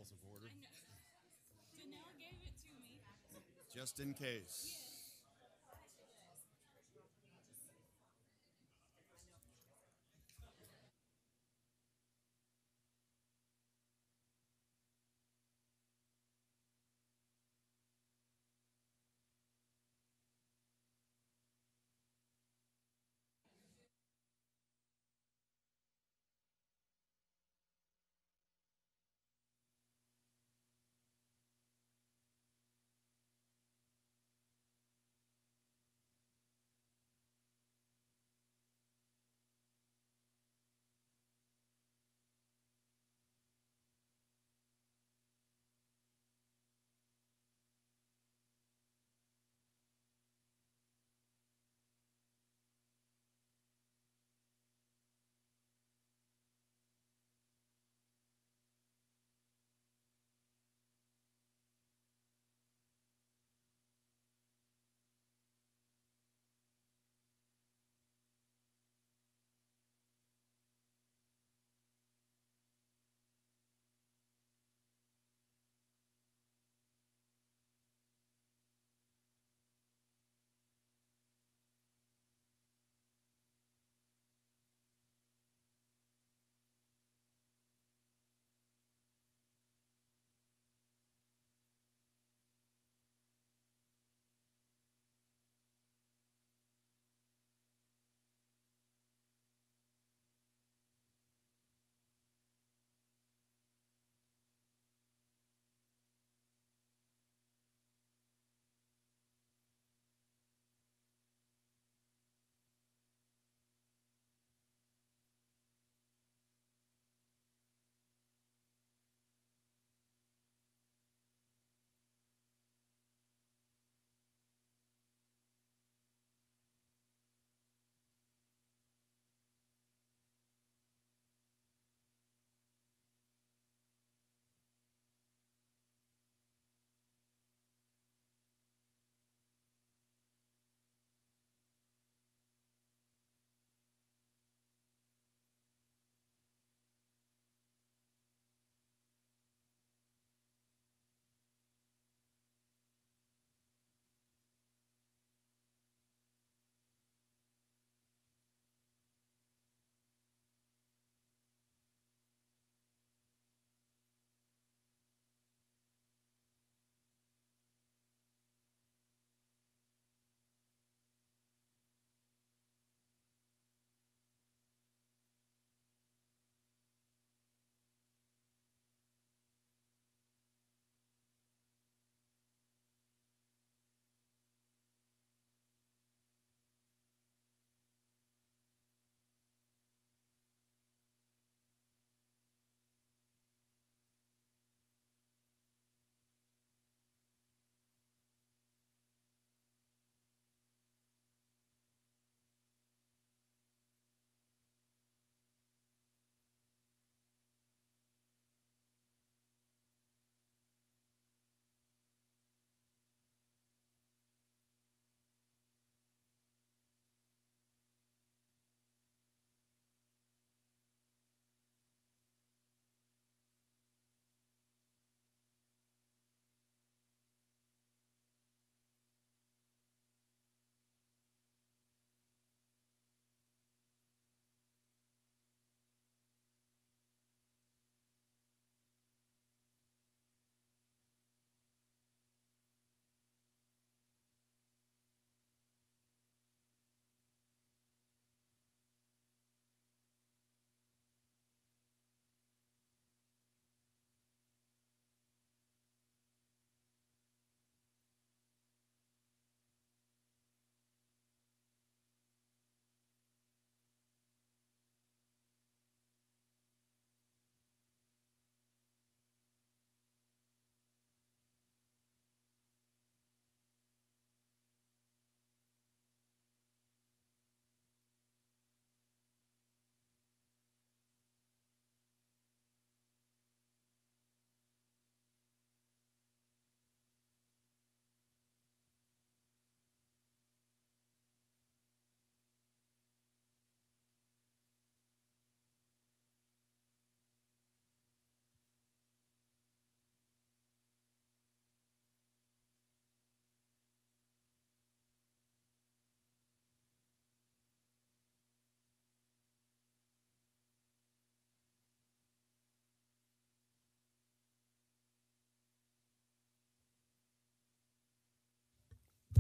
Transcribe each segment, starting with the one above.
rules of order. I know. Danelle gave it to me. Just in case.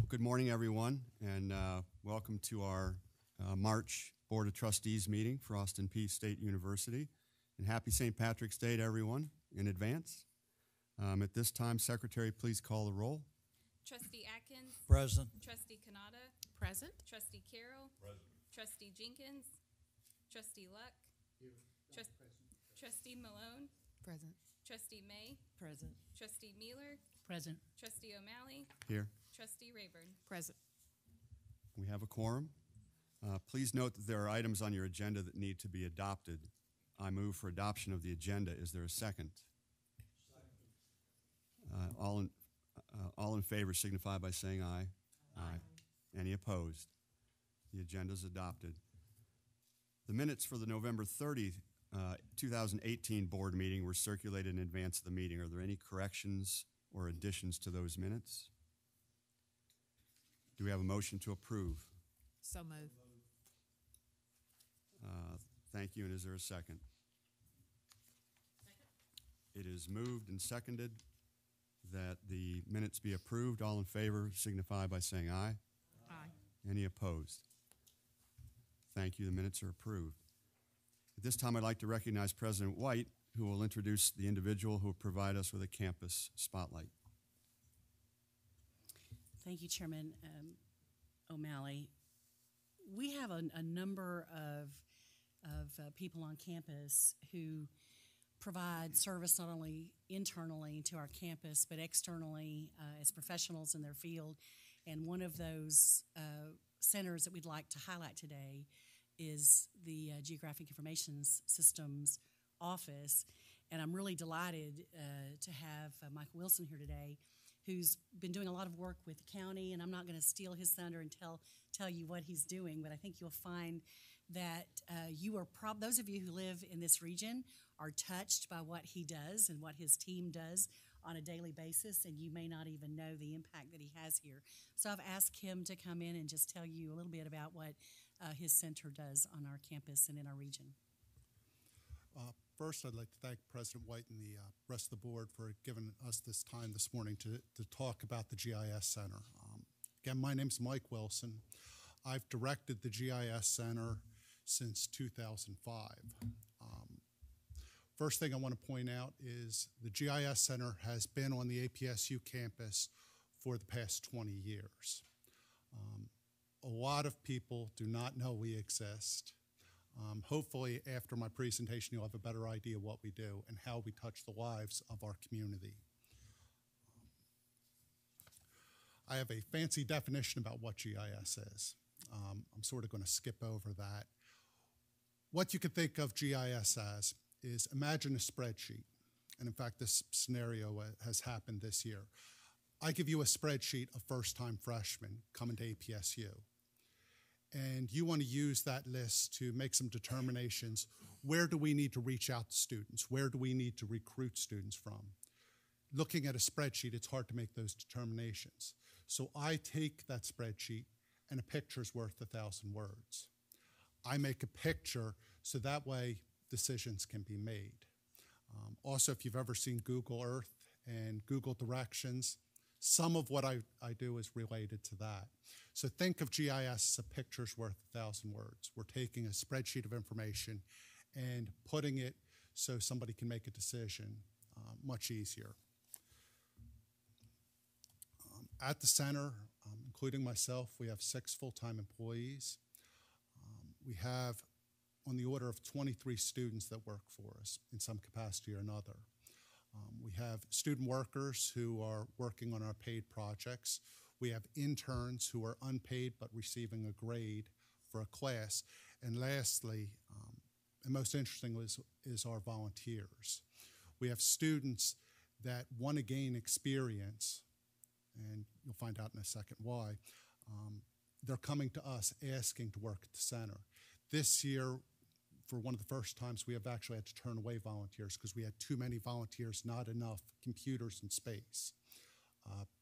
Good morning, everyone, and welcome to our March Board of Trustees meeting for Austin Peay State University. And happy St. Patrick's Day to everyone in advance. At this time, Secretary, please call the roll. Trustee Atkins. Present. Trustee Kanata. Present. Trustee Carroll. Present. Trustee Jenkins. Trustee Luck. Trustee Malone. Present. Trustee May. Present. Trustee Mueller. Present. Trustee O'Malley. Here. Trustee Rayburn. Present. We have a quorum. Please note that there are items on your agenda that need to be adopted. I move for adoption of the agenda. Is there a second? All in favor signify by saying aye. Aye. Any opposed? The agenda is adopted. The minutes for the November 30th, 2018 board meeting were circulated in advance of the meeting. Are there any corrections or additions to those minutes? Do we have a motion to approve? So moved. Thank you, and is there a second? It is moved and seconded that the minutes be approved. All in favor signify by saying aye. Aye. Any opposed? Thank you, the minutes are approved. At this time, I'd like to recognize President White, who will introduce the individual who will provide us with a campus spotlight. Thank you, Chairman O'Malley. We have a number of people on campus who provide service not only internally to our campus, but externally as professionals in their field. And one of those centers that we'd like to highlight today is the Geographic Information Systems Office. And I'm really delighted to have Michael Wilson here today, who's been doing a lot of work with the county, and I'm not going to steal his thunder and tell you what he's doing, but I think you'll find that those of you who live in this region are touched by what he does and what his team does on a daily basis, and you may not even know the impact that he has here. So I've asked him to come in and just tell you a little bit about what his center does on our campus and in our region. First, I'd like to thank President White and the rest of the board for giving us this time this morning to talk about the GIS Center. Again, my name's Mike Wilson. I've directed the GIS Center since 2005. First thing I want to point out is the GIS Center has been on the APSU campus for the past 20 years. A lot of people do not know we exist. Hopefully, after my presentation, you'll have a better idea of what we do and how we touch the lives of our community. I have a fancy definition about what GIS is. I'm sort of going to skip over that. What you could think of GIS as is imagine a spreadsheet. And in fact, this scenario has happened this year. I give you a spreadsheet of first-time freshmen coming to APSU. And you want to use that list to make some determinations. Where do we need to reach out to students? Where do we need to recruit students from? Looking at a spreadsheet, it's hard to make those determinations. So I take that spreadsheet, and a picture's worth 1,000 words. I make a picture so that way decisions can be made. Also, if you've ever seen Google Earth and Google Directions, some of what I do is related to that. So think of GIS as a picture's worth 1,000 words. We're taking a spreadsheet of information and putting it so somebody can make a decision much easier. At the center, including myself, we have 6 full-time employees. We have on the order of 23 students that work for us in some capacity or another. We have student workers who are working on our paid projects. We have interns who are unpaid but receiving a grade for a class. And lastly, and most interesting is our volunteers. We have students that want to gain experience, and you'll find out in a second why. They're coming to us asking to work at the center. This year, for one of the first times, we have actually had to turn away volunteers because we had too many volunteers, not enough computers and space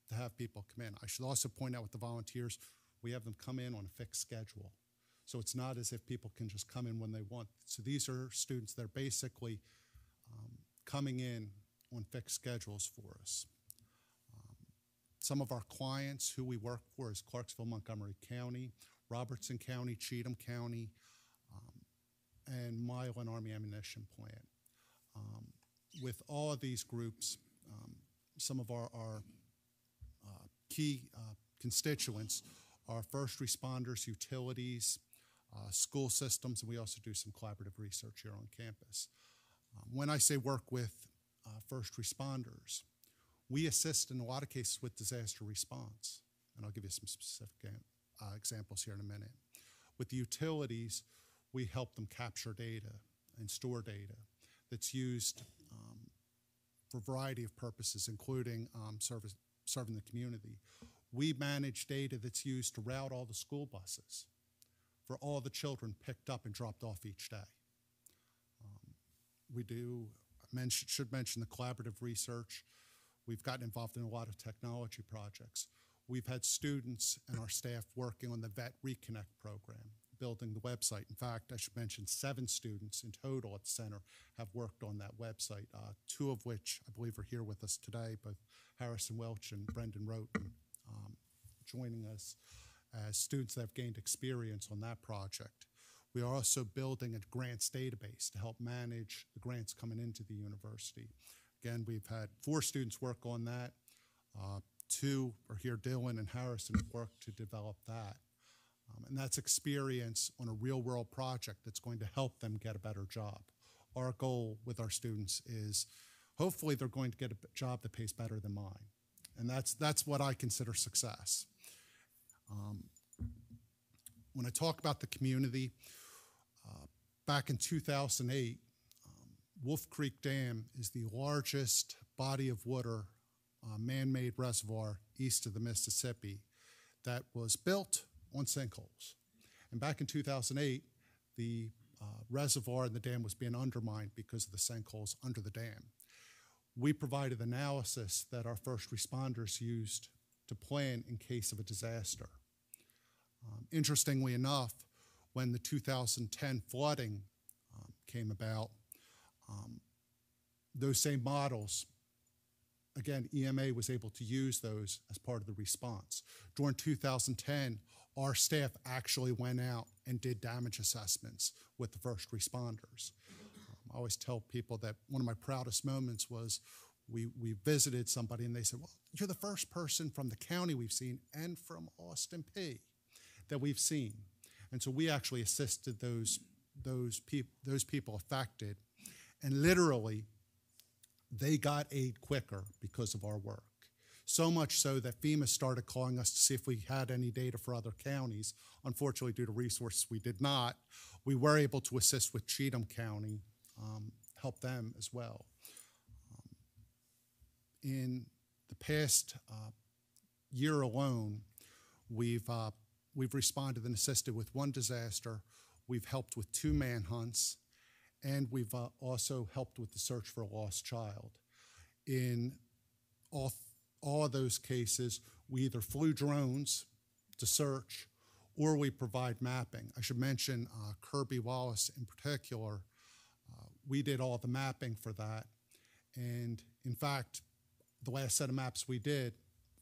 to have people come in. I should also point out with the volunteers, we have them come in on a fixed schedule. So it's not as if people can just come in when they want. So these are students that are basically coming in on fixed schedules for us. Some of our clients who we work for is Clarksville, Montgomery County, Robertson County, Cheatham County, and Milan Army Ammunition Plant. With all of these groups, some of our key constituents are first responders, utilities, school systems, and we also do some collaborative research here on campus. When I say work with first responders, we assist in a lot of cases with disaster response, and I'll give you some specific examples here in a minute. With the utilities, we help them capture data and store data that's used for a variety of purposes, including serving the community. We manage data that's used to route all the school buses for all the children picked up and dropped off each day. Should mention the collaborative research. We've gotten involved in a lot of technology projects. We've had students and our staff working on the Vet Reconnect program, building the website. In fact, I should mention 7 students in total at the center have worked on that website, 2 of which I believe are here with us today, both Harrison Welch and Brendan Roten, joining us as students that have gained experience on that project. We are also building a grants database to help manage the grants coming into the university. Again, we've had 4 students work on that. 2 are here, Dylan and Harrison, have worked to develop that. And that's experience on a real-world project that's going to help them get a better job. Our goal with our students is hopefully they're going to get a job that pays better than mine. And that's what I consider success. When I talk about the community, back in 2008, Wolf Creek Dam is the largest body of water, man-made reservoir east of the Mississippi that was built on sinkholes. And back in 2008, the reservoir and the dam was being undermined because of the sinkholes under the dam. We provided analysis that our first responders used to plan in case of a disaster. Interestingly enough, when the 2010 flooding came about, those same models, again, EMA was able to use those as part of the response. During 2010, our staff actually went out and did damage assessments with the first responders. I always tell people that one of my proudest moments was we visited somebody and they said, well, you're the first person from the county we've seen and from Austin P that we've seen. And so we actually assisted those people affected, and literally they got aid quicker because of our work. So much so that FEMA started calling us to see if we had any data for other counties. Unfortunately, due to resources, we did not. We were able to assist with Cheatham County, help them as well. In the past year alone, we've responded and assisted with 1 disaster. We've helped with 2 manhunts, and we've also helped with the search for a lost child. In all of those cases, we either flew drones to search or we provide mapping. I should mention Kirby Wallace in particular. We did all the mapping for that. And in fact, the last set of maps we did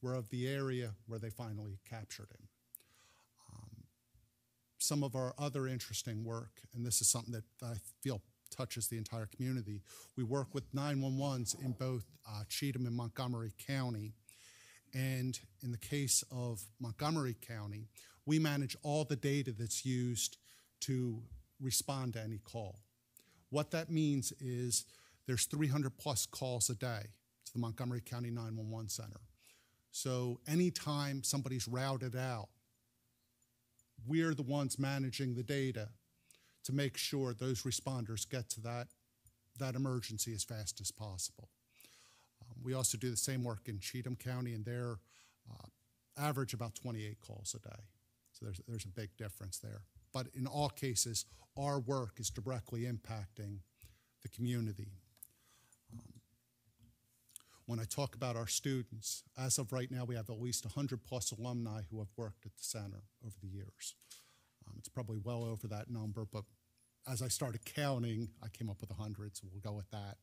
were of the area where they finally captured him. Some of our other interesting work, and this is something that I feel touches the entire community, we work with 911s in both Cheatham and Montgomery County. And in the case of Montgomery County, we manage all the data that's used to respond to any call. What that means is there's 300 plus calls a day to the Montgomery County 911 Center. So anytime somebody's routed out, we're the ones managing the data to make sure those responders get to that emergency as fast as possible. We also do the same work in Cheatham County, and they're average about 28 calls a day. So there's a big difference there. But in all cases, our work is directly impacting the community. When I talk about our students, as of right now, we have at least 100 plus alumni who have worked at the center over the years. It's probably well over that number, but as I started counting, I came up with 100, so we'll go with that.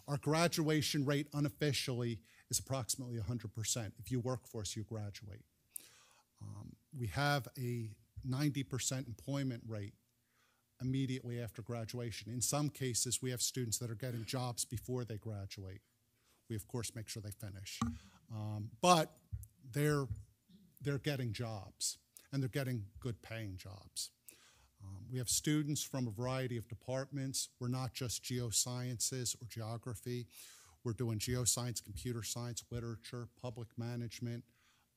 Our graduation rate unofficially is approximately 100%. If you work for us, you graduate. We have a 90% employment rate immediately after graduation. In some cases, we have students that are getting jobs before they graduate. We, of course, make sure they finish. But they're getting jobs, and they're getting good paying jobs. We have students from a variety of departments. We're not just geosciences or geography. We're doing geoscience, computer science, literature, public management.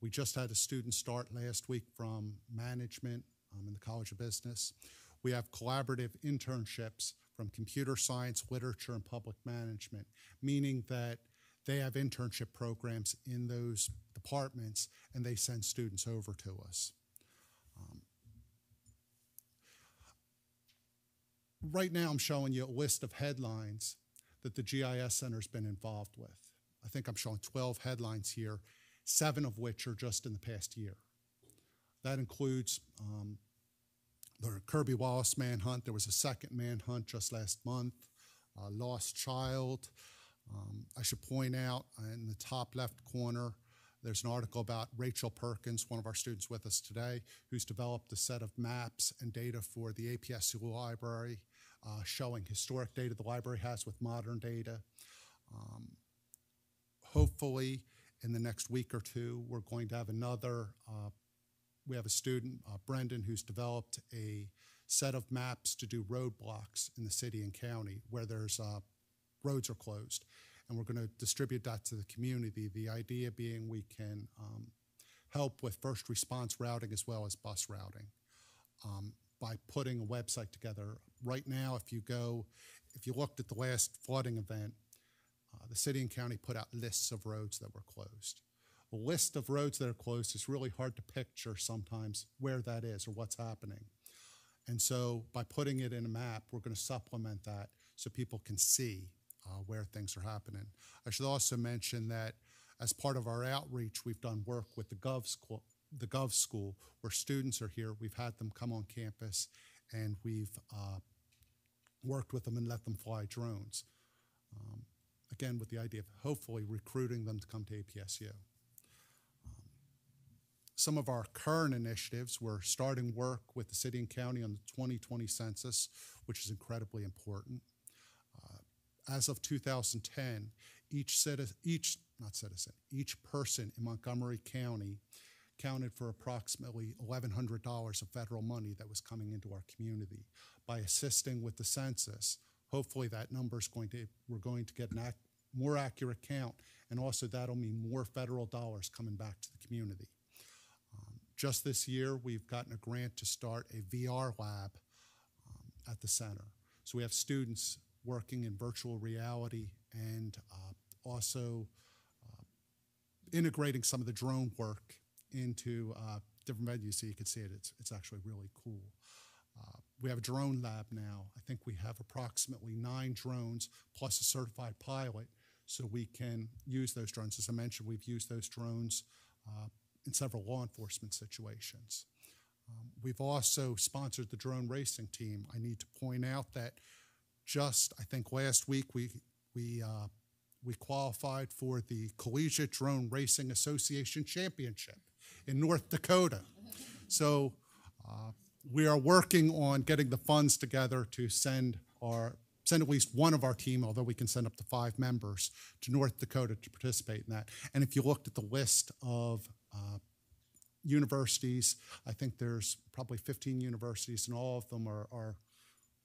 We just had a student start last week from management in the College of Business. We have collaborative internships from computer science, literature, and public management, meaning that they have internship programs in those departments, and they send students over to us. Right now, I'm showing you a list of headlines that the GIS Center's been involved with. I think I'm showing 12 headlines here, 7 of which are just in the past year. That includes the Kirby Wallace manhunt. There was a second manhunt just last month, lost child. I should point out in the top left corner, there's an article about Rachel Perkins, one of our students with us today, who's developed a set of maps and data for the APSU library, showing historic data the library has with modern data. Hopefully, in the next week or two, we're going to have another, we have a student, Brendan, who's developed a set of maps to do roadblocks in the city and county where there's roads are closed. And we're going to distribute that to the community. The idea being we can help with first response routing as well as bus routing by putting a website together. Right now, if you looked at the last flooding event, the city and county put out lists of roads that were closed. A list of roads that are closed is really hard to picture sometimes where that is or what's happening. And so by putting it in a map, we're going to supplement that so people can see where things are happening. I should also mention that as part of our outreach, we've done work with the Gov School where students are here. We've had them come on campus, and we've worked with them and let them fly drones. Again, with the idea of hopefully recruiting them to come to APSU. Some of our current initiatives, we're starting work with the city and county on the 2020 census, which is incredibly important. As of 2010, each person in Montgomery County counted for approximately $1,100 of federal money that was coming into our community. By assisting with the census, hopefully that number is we're going to get a more accurate count, and also that'll mean more federal dollars coming back to the community. Just this year, we've gotten a grant to start a VR lab at the center. So we have students working in virtual reality and also integrating some of the drone work into different venues so you can see it. It's actually really cool. We have a drone lab now. I think we have approximately 9 drones plus a certified pilot, so we can use those drones. As I mentioned, we've used those drones in several law enforcement situations. We've also sponsored the drone racing team. I need to point out that just, I think last week, we qualified for the Collegiate Drone Racing Association Championship in North Dakota. So we are working on getting the funds together to send at least one of our team, although we can send up to 5 members, to North Dakota to participate in that. And if you looked at the list of universities, I think there's probably 15 universities, and all of them are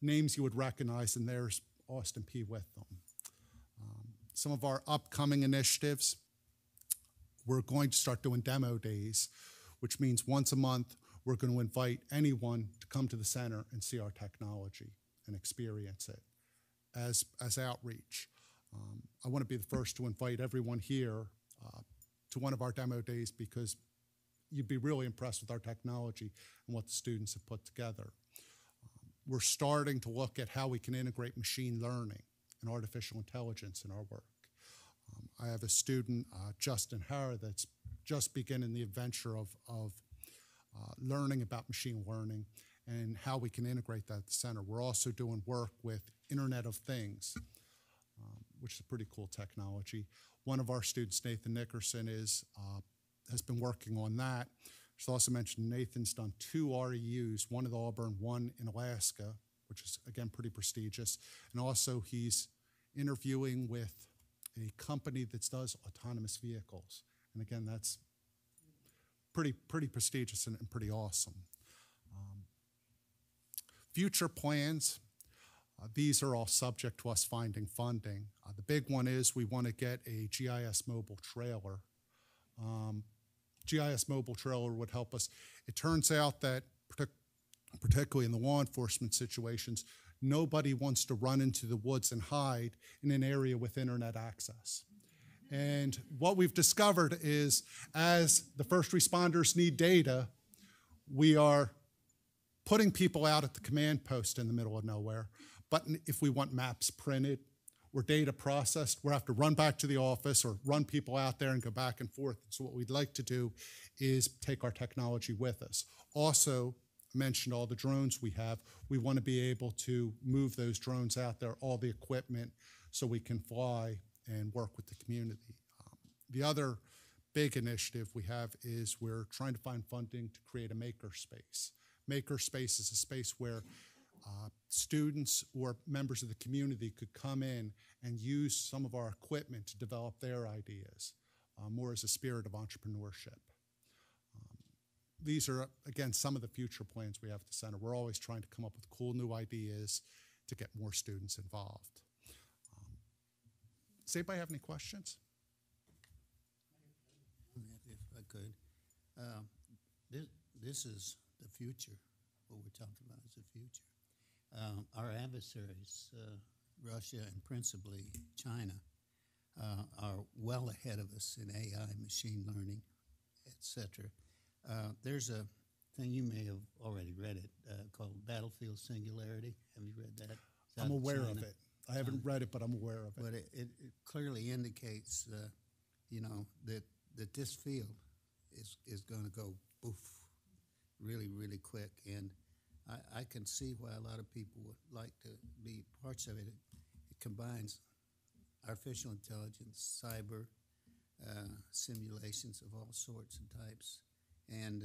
names you would recognize, and there's Austin P with them. Some of our upcoming initiatives, we're going to start doing demo days, which means once a month we're going to invite anyone to come to the center and see our technology and experience it as outreach. I want to be the first to invite everyone here to one of our demo days because you'd be really impressed with our technology and what the students have put together. We're starting to look at how we can integrate machine learning and artificial intelligence in our work. I have a student, Justin Hara, that's just beginning the adventure of learning about machine learning and how we can integrate that at the center. We're also doing work with Internet of Things. which is a pretty cool technology. One of our students, Nathan Nickerson, has been working on that. I should also mention Nathan's done 2 REUs, one at Auburn, one in Alaska, which is, again, pretty prestigious. And also he's interviewing with a company that does autonomous vehicles. And again, that's pretty prestigious and pretty awesome. Future plans, these are all subject to us finding funding. The big one is we want to get a GIS mobile trailer. GIS mobile trailer would help us. It turns out that, particularly in the law enforcement situations, nobody wants to run into the woods and hide in an area with internet access. And what we've discovered is as the first responders need data, we are putting people out at the command post in the middle of nowhere. But if we want maps printed or data processed, we'll have to run back to the office or run people out there and go back and forth. So what we'd like to do is take our technology with us. Also, I mentioned all the drones we have. We want to be able to move those drones out there, all the equipment, so we can fly and work with the community. The other big initiative we have is we're trying to find funding to create a makerspace. Makerspace is a space where students or members of the community could come in and use some of our equipment to develop their ideas, more as a spirit of entrepreneurship. These are, again, some of the future plans we have at the center. We're always trying to come up with cool new ideas to get more students involved. Does anybody have any questions? If I could. This is the future. What we're talking about is the future. Our adversaries, Russia and principally China, are well ahead of us in AI, machine learning, etc. There's a thing, you may have already read it, called Battlefield Singularity. Have you read that? I'm aware of it. I haven't read it, but I'm aware of it. But it clearly indicates, that this field is going to go poof, really, really quick. And I can see why a lot of people would like to be parts of it. It combines artificial intelligence, cyber, simulations of all sorts and types, and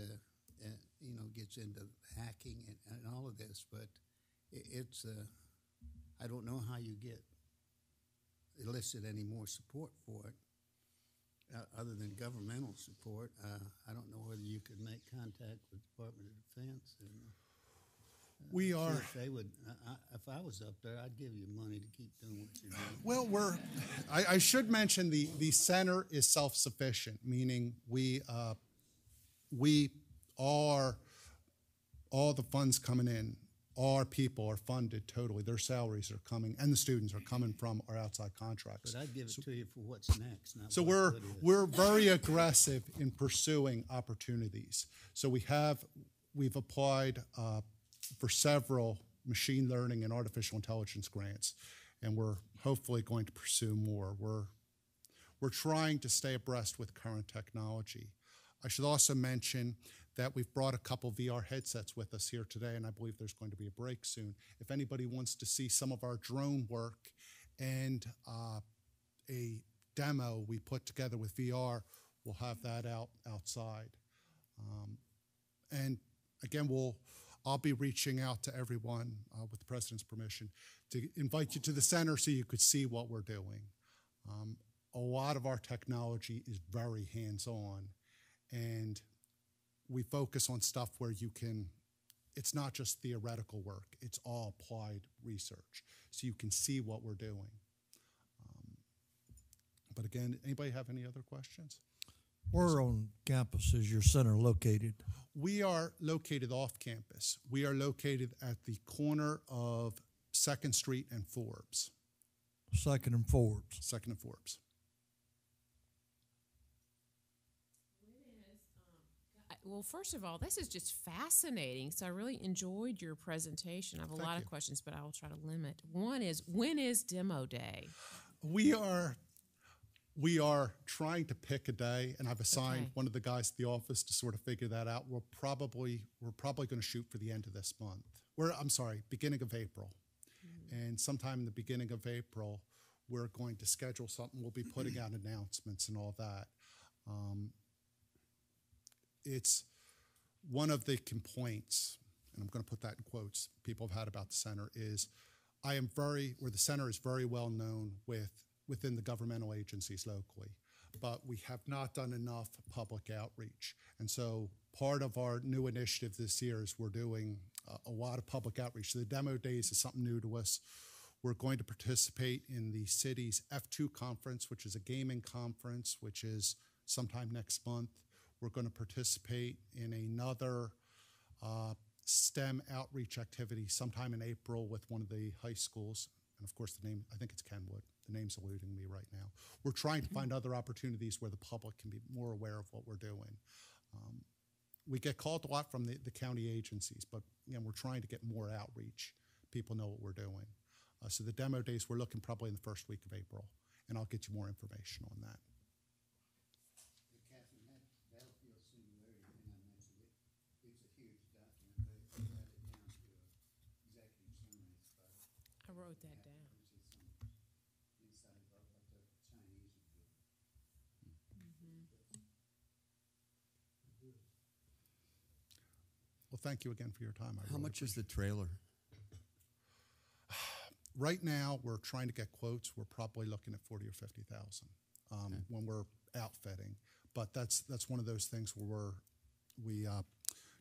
gets into hacking and all of this. But it's I don't know how you elicit any more support for it. Other than governmental support, I don't know whether you could make contact with the Department of Defense. And, we are. If they would, if I was up there, I'd give you money to keep doing what you're doing. Well, I should mention the center is self-sufficient, meaning we are, all the funds coming in, our people are funded totally. Their salaries are coming, and the students are coming from our outside contracts. But I'd give it to you for what's next. Not So what's good is. we're very aggressive in pursuing opportunities. So we've applied for several machine learning and artificial intelligence grants, and we're hopefully going to pursue more. We're trying to stay abreast with current technology. I should also mention that we've brought a couple VR headsets with us here today, and I believe there's going to be a break soon. If anybody wants to see some of our drone work and a demo we put together with VR, we'll have that outside. And again, I'll be reaching out to everyone with the President's permission to invite you to the center so you could see what we're doing. A lot of our technology is very hands-on, and we focus on stuff where it's not just theoretical work, it's all applied research, so you can see what we're doing. But again, anybody have any other questions? Where on campus is your center located? We are located off campus. We are located at the corner of 2nd Street and Forbes. 2nd and Forbes. 2nd and Forbes. Well, first of all, this is just fascinating. So I really enjoyed your presentation. I have a lot of questions, but I will try to limit. One is, when is demo day? We are trying to pick a day, and I've assigned one of the guys at the office to sort of figure that out. We're probably going to shoot for the end of this month. Beginning of April. And sometime in the beginning of April, we're going to schedule something. We'll be putting out announcements and all that. It's one of the complaints, and I'm going to put that in quotes, people have had about the center is the center is very well known within the governmental agencies locally, but we have not done enough public outreach. And so part of our new initiative this year is we're doing a lot of public outreach. The demo days is something new to us. We're going to participate in the city's F2 conference, which is a gaming conference, which is sometime next month. We're going to participate in another STEM outreach activity sometime in April with one of the high schools. And of course, the name, I think it's Kenwood. The name's eluding me right now. We're trying to find other opportunities where the public can be more aware of what we're doing. We get called a lot from the county agencies, but again, we're trying to get more outreach. People know what we're doing. So the demo days, we're looking probably in the first week of April, and I'll get you more information on that. Catherine, that Battlefield Singularity thing I mentioned, it's a huge document, but they got it down to executive summaries. I wrote that down. Inside of what the Chinese would do. Well, thank you again for your time. How much is the trailer? Right now, we're trying to get quotes. We're probably looking at 40 or 50,000 when we're outfitting. But that's one of those things where we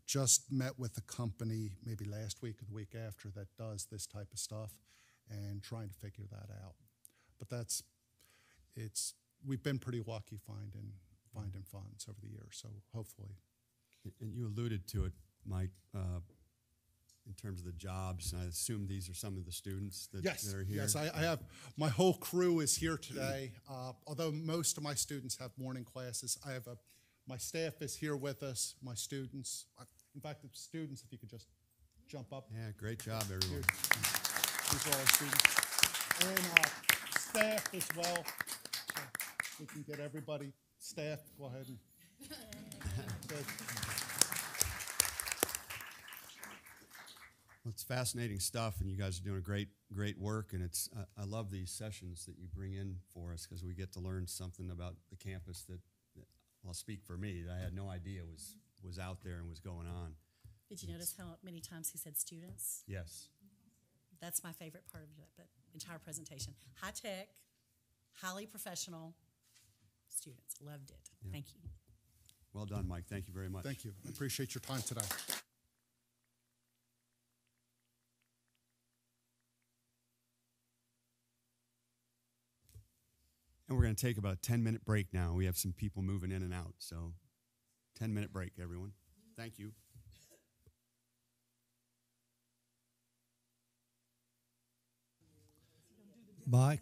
just met with a company maybe last week or the week after that does this type of stuff and trying to figure that out. But we've been pretty lucky finding funds over the years. So hopefully. And you alluded to it, Mike, in terms of the jobs. I assume these are some of the students that are here. Yes, I have. My whole crew is here today. Although most of my students have morning classes, I have my staff is here with us. My students, in fact, the students, if you could just jump up. Yeah, great job, everyone. These are our students and staff as well. So we can get everybody. Staff, go ahead and. Good. Well, it's fascinating stuff, and you guys are doing great work. And I love these sessions that you bring in for us because we get to learn something about the campus that I'll speak for me, that I had no idea was out there and was going on. Did you notice how many times he said students? Yes. That's my favorite part of the entire presentation. High tech, highly professional students. Loved it. Yeah. Thank you. Well done, Mike. Thank you very much. Thank you. I appreciate your time today. And we're going to take about a 10-minute break now. We have some people moving in and out. So 10-minute break, everyone. Thank you. Mike?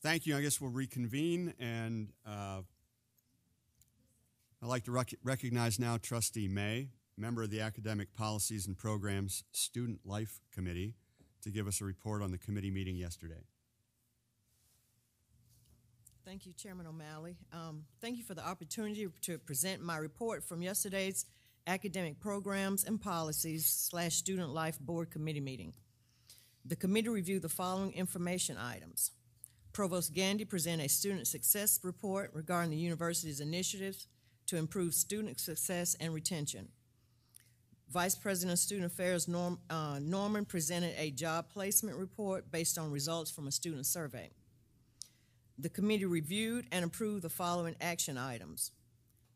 thank you. I guess we'll reconvene, and I'd like to recognize now Trustee May, member of the Academic Policies and Programs Student Life Committee, to give us a report on the committee meeting yesterday. Thank you, Chairman O'Malley. Thank you for the opportunity to present my report from yesterday's Academic Programs and Policies / Student Life Board Committee meeting. The committee reviewed the following information items. Provost Gandy presented a student success report regarding the university's initiatives to improve student success and retention. Vice President of Student Affairs Norman presented a job placement report based on results from a student survey. The committee reviewed and approved the following action items.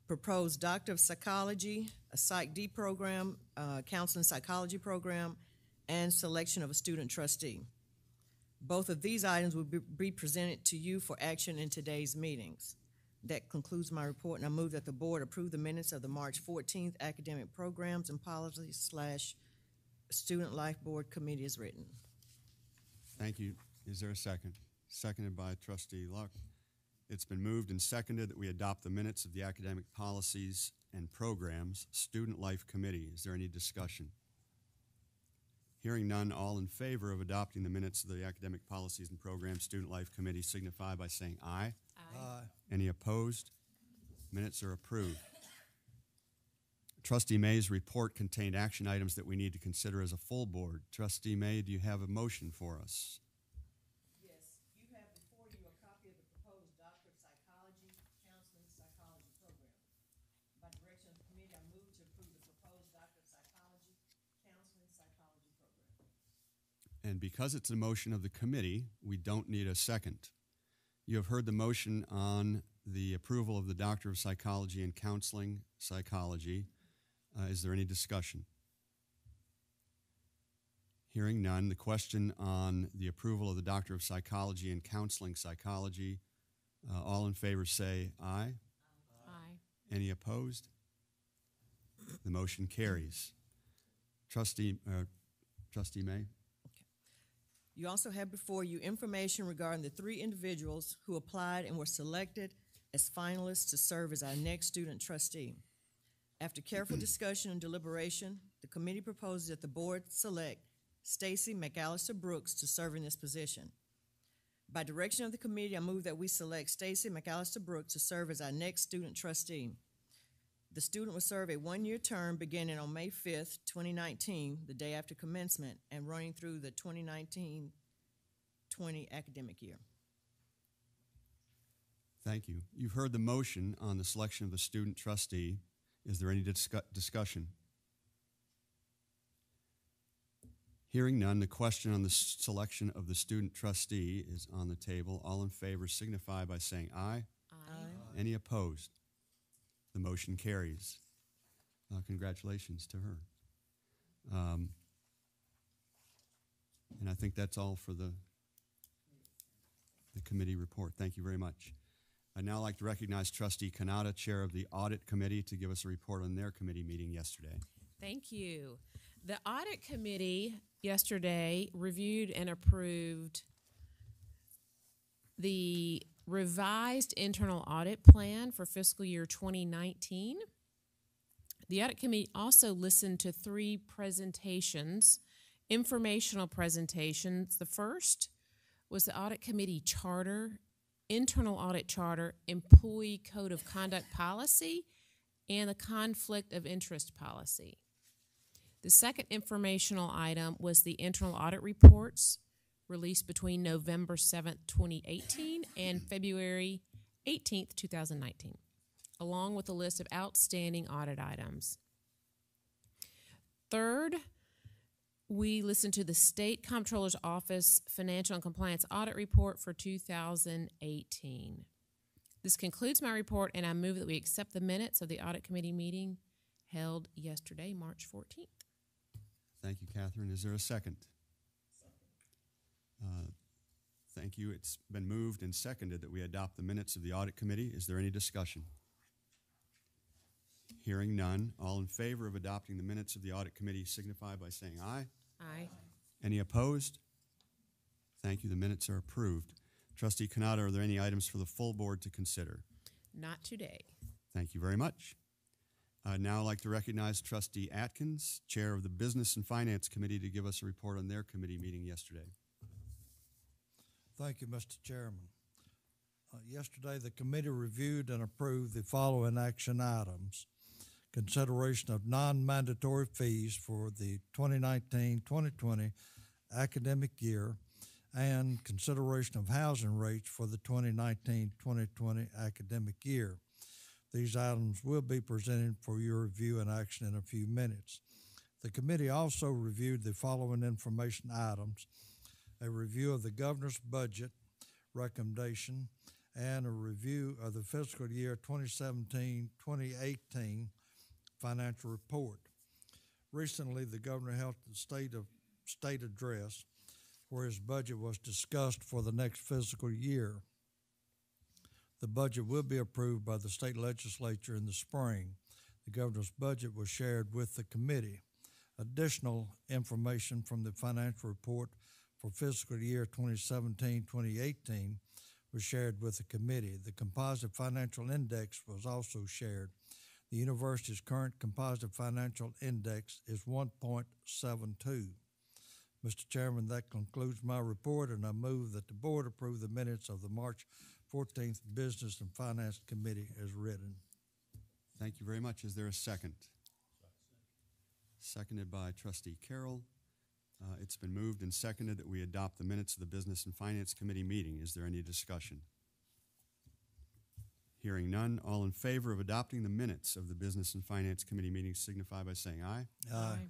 Proposed Doctor of Psychology, a Psych D program, counseling psychology program, and selection of a student trustee. Both of these items will be presented to you for action in today's meetings. That concludes my report, and I move that the board approve the minutes of the March 14th Academic Programs and Policies / Student Life Board Committee as written. Thank you. Is there a second? Seconded by Trustee Luck. It's been moved and seconded that we adopt the minutes of the Academic Policies and Programs Student Life Committee. Is there any discussion? Hearing none, all in favor of adopting the minutes of the Academic Policies and Programs Student Life Committee signify by saying aye. Aye. Any opposed? Minutes are approved. Trustee May's report contained action items that we need to consider as a full board. Trustee May, do you have a motion for us? Yes, you have before you a copy of the proposed Doctor of Psychology, Counseling Psychology program. By direction of the committee, I move to approve the proposed Doctor of Psychology, Counseling Psychology program. And because it's a motion of the committee, we don't need a second. You have heard the motion on the approval of the Doctor of Psychology and Counseling Psychology. Is there any discussion? Hearing none, the question on the approval of the Doctor of Psychology and Counseling Psychology, all in favor say aye. Aye. Any opposed? The motion carries. Trustee May? You also have before you information regarding the 3 individuals who applied and were selected as finalists to serve as our next student trustee. After careful discussion and deliberation, the committee proposes that the board select Stacy McAllister Brooks to serve in this position. By direction of the committee, I move that we select Stacy McAllister Brooks to serve as our next student trustee. The student will serve a 1-year term beginning on May 5th, 2019, the day after commencement, and running through the 2019-20 academic year. Thank you. You've heard the motion on the selection of the student trustee. Is there any discussion? Hearing none, the question on the selection of the student trustee is on the table. All in favor signify by saying aye. Aye. Any opposed? The motion carries. Congratulations to her. And I think that's all for the committee report. Thank you very much. I'd now like to recognize Trustee Kanata, Chair of the Audit Committee, to give us a report on their committee meeting yesterday. Thank you. The Audit Committee yesterday reviewed and approved the revised internal audit plan for fiscal year 2019. The Audit Committee also listened to 3 presentations, informational presentations. The first was the Audit Committee Charter, Internal Audit Charter, Employee Code of Conduct Policy, and the Conflict of Interest Policy. The second informational item was the internal audit reports released between November 7th, 2018 and February 18th, 2019, along with a list of outstanding audit items. Third, we listened to the State Comptroller's Office Financial and Compliance Audit Report for 2018. This concludes my report, and I move that we accept the minutes of the Audit Committee meeting held yesterday, March 14th. Thank you, Catherine. Is there a second? Thank you. It's been moved and seconded that we adopt the minutes of the Audit Committee. Is there any discussion? Hearing none, all in favor of adopting the minutes of the Audit Committee signify by saying aye. Aye. Any opposed? Thank you. The minutes are approved. Trustee Canada, are there any items for the full board to consider? Not today. Thank you very much. I'd now like to recognize Trustee Atkins, Chair of the Business and Finance Committee, to give us a report on their committee meeting yesterday. Thank you, Mr. Chairman. Yesterday, the committee reviewed and approved the following action items: consideration of non-mandatory fees for the 2019-2020 academic year, and consideration of housing rates for the 2019-2020 academic year. These items will be presented for your review and action in a few minutes. The committee also reviewed the following information items: a review of the governor's budget recommendation and a review of the fiscal year 2017-2018 financial report. Recently, the governor held the state address where his budget was discussed for the next fiscal year. The budget will be approved by the state legislature in the spring. The governor's budget was shared with the committee. Additional information from the financial report for fiscal year 2017-2018 was shared with the committee. The composite financial index was also shared. The university's current composite financial index is 1.72. Mr. Chairman, that concludes my report, and I move that the board approve the minutes of the March 14th Business and Finance Committee as written. Thank you very much. Is there a second? Seconded by Trustee Carroll. It's been moved and seconded that we adopt the minutes of the Business and Finance Committee meeting. Is there any discussion? Hearing none, all in favor of adopting the minutes of the Business and Finance Committee meeting signify by saying aye. Aye.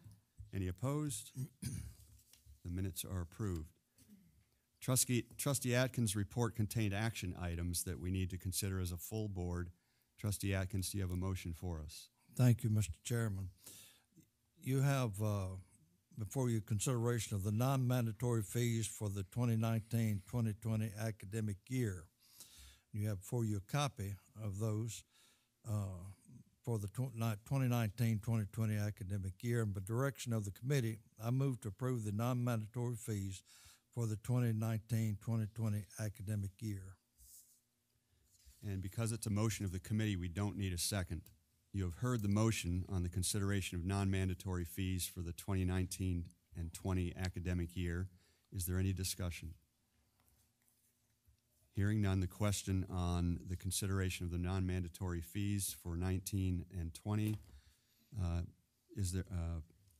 Any opposed? The minutes are approved. Trustee Atkins' report contained action items that we need to consider as a full board. Trustee Atkins, do you have a motion for us? Thank you, Mr. Chairman. You have before you consideration of the non-mandatory fees for the 2019-2020 academic year. You have before you a copy of those for the 2019-2020 academic year, and by direction of the committee, I move to approve the non-mandatory fees for the 2019-2020 academic year. And because it's a motion of the committee, we don't need a second. You have heard the motion on the consideration of non-mandatory fees for the 2019 and 20 academic year. Is there any discussion? Hearing none, the question on the consideration of the non-mandatory fees for 19 and 20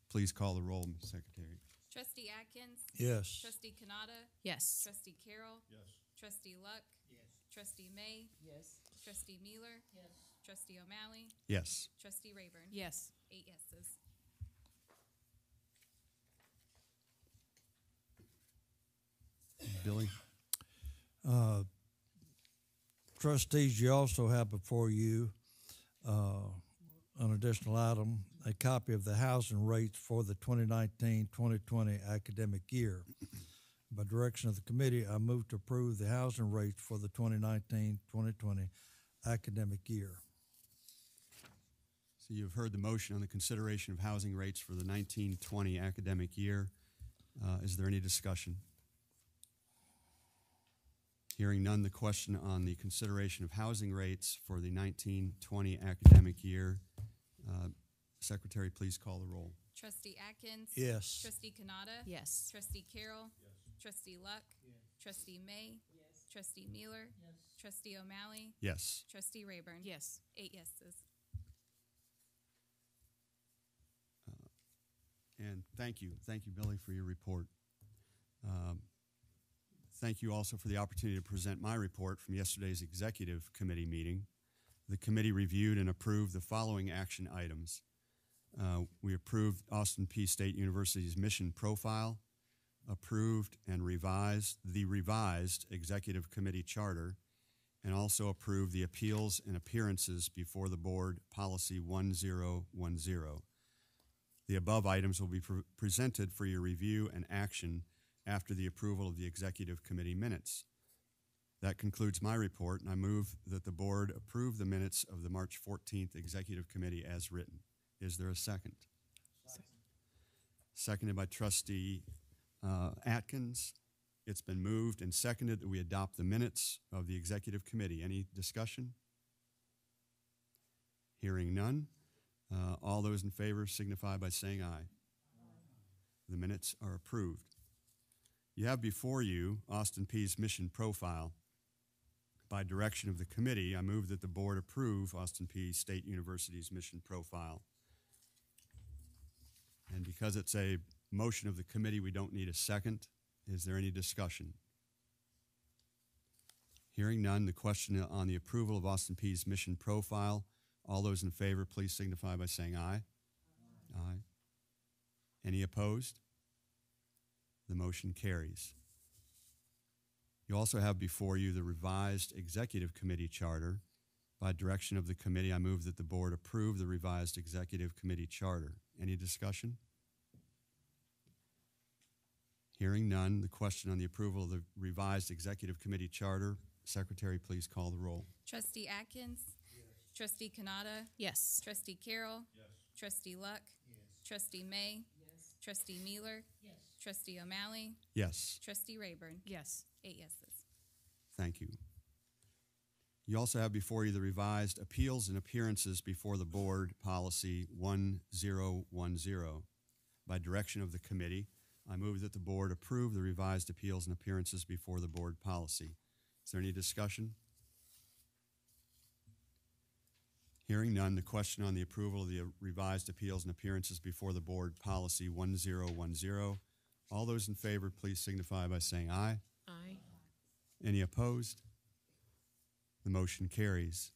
please call the roll, Ms. Secretary. Trustee Atkins? Yes. Trustee Canada? Yes. Trustee Carroll? Yes. Trustee Luck? Yes. Trustee May? Yes. Trustee Mueller? Yes. Trustee O'Malley? Yes. Trustee Rayburn? Yes. 8 yeses. Billy? Trustees, you also have before you an additional item, a copy of the housing rates for the 2019-2020 academic year. By direction of the committee, I move to approve the housing rates for the 2019-2020 academic year. So you've heard the motion on the consideration of housing rates for the 19-20 academic year. Is there any discussion? Hearing none, the question on the consideration of housing rates for the 19-20 academic year. Secretary, please call the roll. Trustee Atkins? Yes. Trustee Canada? Yes. Trustee Carroll? Yes. Trustee Luck? Yes. Trustee May? Yes. Trustee Mueller? Yes. Trustee O'Malley? Yes. Trustee Rayburn? Yes. 8 yeses. And thank you, Billy, for your report. Thank you also for the opportunity to present my report from yesterday's executive committee meeting. The committee reviewed and approved the following action items. We approved Austin Peay State University's mission profile, approved and revised the revised executive committee charter, and also approved the appeals and appearances before the board policy 1010. The above items will be presented for your review and action after the approval of the executive committee minutes. That concludes my report, and I move that the board approve the minutes of the March 14th executive committee as written. Is there a second? Seconded by Trustee Atkins. It's been moved and seconded that we adopt the minutes of the executive committee. Any discussion? Hearing none. All those in favor signify by saying aye. The minutes are approved. You have before you Austin Peay's mission profile. By direction of the committee, I move that the board approve Austin Peay State University's mission profile. And because it's a motion of the committee, we don't need a second. Is there any discussion? Hearing none, the question on the approval of Austin Peay's mission profile. All those in favor, please signify by saying aye. Aye. Any opposed? The motion carries. You also have before you the revised executive committee charter. By direction of the committee, I move that the board approve the revised executive committee charter. Any discussion? Hearing none, the question on the approval of the revised executive committee charter. Secretary, please call the roll. Trustee Atkins? Yes. Trustee Kanata? Yes. Trustee Carroll? Yes. Trustee Luck? Yes. Trustee May? Yes. Trustee Mueller? Yes. Trustee O'Malley? Yes. Trustee Rayburn? Yes. 8 yeses. Thank you. You also have before you the revised appeals and appearances before the board policy 1010. By direction of the committee, I move that the board approve the revised appeals and appearances before the board policy. Is there any discussion? Hearing none, the question on the approval of the revised appeals and appearances before the board policy 1010. All those in favor, please signify by saying aye. Aye. Any opposed? The motion carries.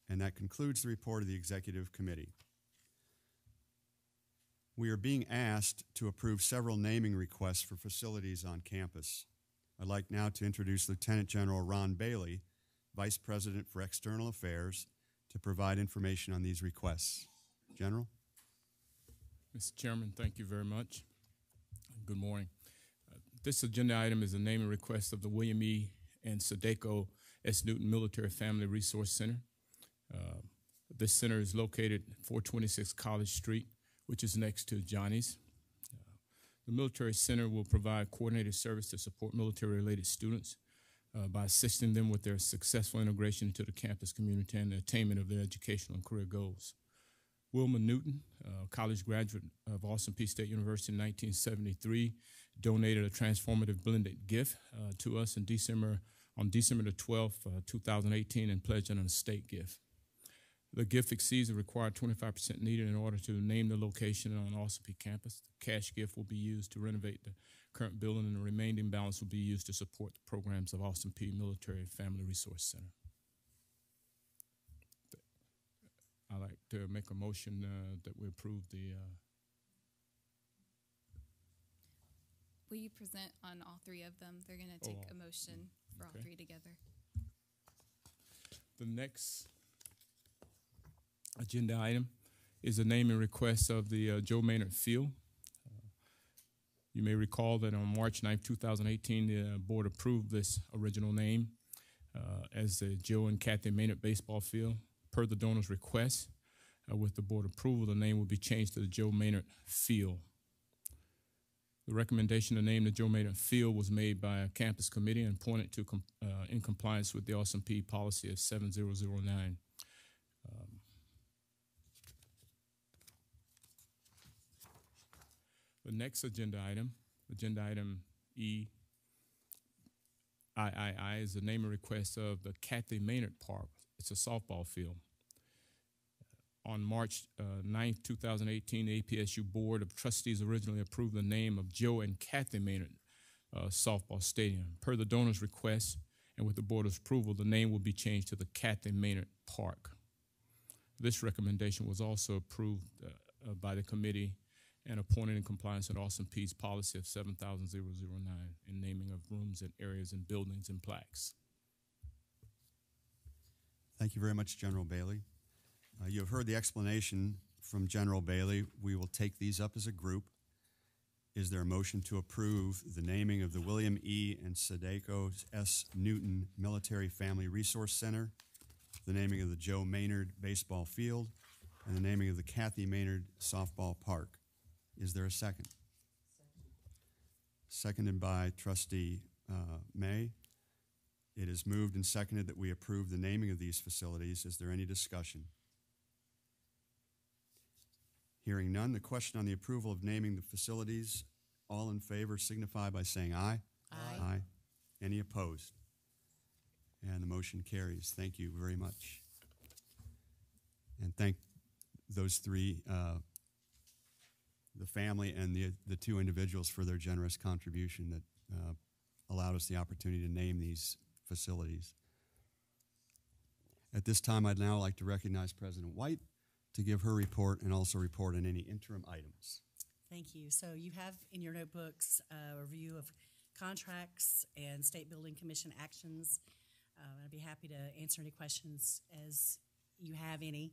And that concludes the report of the executive committee. We are being asked to approve several naming requests for facilities on campus. I'd like now to introduce Lieutenant General Ron Bailey, Vice President for External Affairs, to provide information on these requests. General? Mr. Chairman, thank you very much. Good morning. This agenda item is a naming request of the William E. and Sadeko S. Newton Military Family Resource Center. This center is located at 426 College Street, which is next to Johnny's. The Military Center will provide coordinated service to support military-related students by assisting them with their successful integration into the campus community and the attainment of their educational and career goals. Wilma Newton, college graduate of Austin Peay State University in 1973, donated a transformative blended gift to us on December the 12th, 2018, and pledged an estate gift. The gift exceeds the required 25% needed in order to name the location on Austin Peay campus. The cash gift will be used to renovate the current building, and the remaining balance will be used to support the programs of Austin Peay Military Family Resource Center. I'd like to make a motion that we approve the... Will you present on all three of them? They're going to take a motion for all three together. The next agenda item is a naming request of the Joe Maynard Field. You may recall that on March 9th, 2018, the board approved this original name as the Joe and Kathy Maynard Baseball Field. Per the donor's request, with the board approval, the name will be changed to the Joe Maynard Field. The recommendation to name the Joe Maynard Field was made by a campus committee and pointed to in compliance with the Austin Peay policy of 7009. The next agenda item E, III, is the naming request of the Kathy Maynard Park. It's a softball field. On March 9th, 2018, the APSU Board of Trustees originally approved the name of Joe and Kathy Maynard Softball Stadium. Per the donor's request and with the board's approval, the name will be changed to the Kathy Maynard Park. This recommendation was also approved by the committee and appointed in compliance with Austin Peay's policy of 7009 in naming of rooms and areas and buildings and plaques. Thank you very much, General Bailey. You have heard the explanation from General Bailey. We will take these up as a group. Is there a motion to approve the naming of the William E. and Sadeko S. Newton Military Family Resource Center, the naming of the Joe Maynard Baseball Field, and the naming of the Kathy Maynard Softball Park? Is there a second? Seconded by Trustee May. It is moved and seconded that we approve the naming of these facilities. Is there any discussion? Hearing none, the question on the approval of naming the facilities, all in favor signify by saying aye. Aye. Aye. Any opposed? And the motion carries. Thank you very much. And thank those three, the family and the two individuals, for their generous contribution that allowed us the opportunity to name these facilities. At this time, I'd now like to recognize President White to give her report and also report on any interim items. Thank you. So you have in your notebooks a review of contracts and State Building Commission actions. I'd be happy to answer any questions as you have any,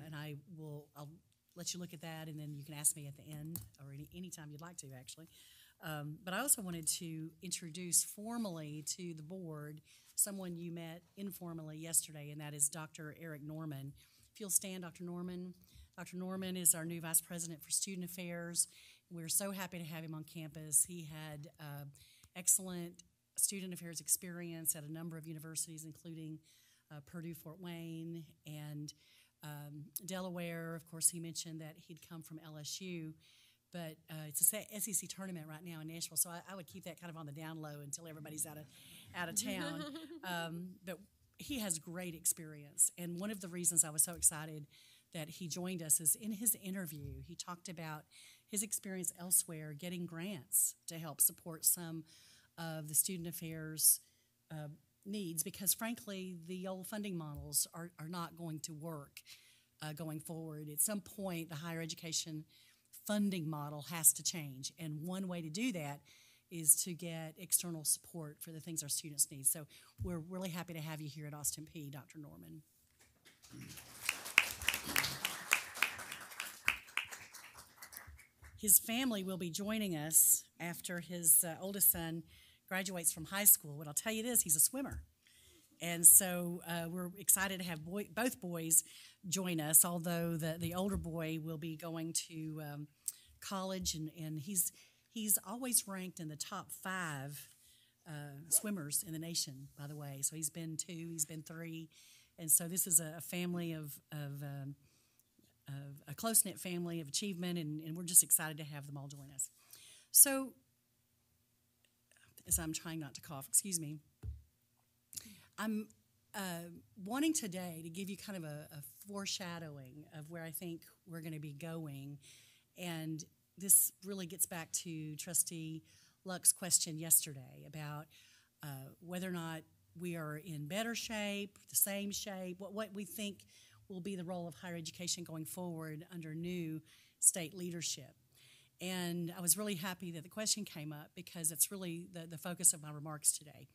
and I'll let you look at that, and then you can ask me at the end or any time you'd like to, actually. But I also wanted to introduce formally to the board someone you met informally yesterday, and that is Dr. Eric Norman. If you'll stand, Dr. Norman. Dr. Norman is our new Vice President for Student Affairs. We're so happy to have him on campus. He had excellent student affairs experience at a number of universities, including Purdue, Fort Wayne, and Delaware. Of course, he mentioned that he'd come from LSU, but it's a SEC tournament right now in Nashville, so I would keep that kind of on the down low until everybody's out of town. But he has great experience, and one of the reasons I was so excited that he joined us is in his interview, he talked about his experience elsewhere getting grants to help support some of the student affairs needs, because frankly, the old funding models are not going to work going forward. At some point, the higher education funding model has to change, and one way to do that is to get external support for the things our students need. So we're really happy to have you here at Austin Peay, Dr. Norman. His family will be joining us after his oldest son graduates from high school. What I'll tell you is he's a swimmer. And so we're excited to have both boys join us, although the older boy will be going to college, and he's always ranked in the top 5 swimmers in the nation, by the way. So he's been 2, he's been 3, and so this is a family of a close-knit family of achievement, and we're just excited to have them all join us. So, as I'm trying not to cough, excuse me, I'm wanting today to give you kind of a foreshadowing of where I think we're going to be going, and this really gets back to Trustee Luck's question yesterday about whether or not we are in better shape, the same shape, what we think will be the role of higher education going forward under new state leadership. And I was really happy that the question came up because it's really the focus of my remarks today.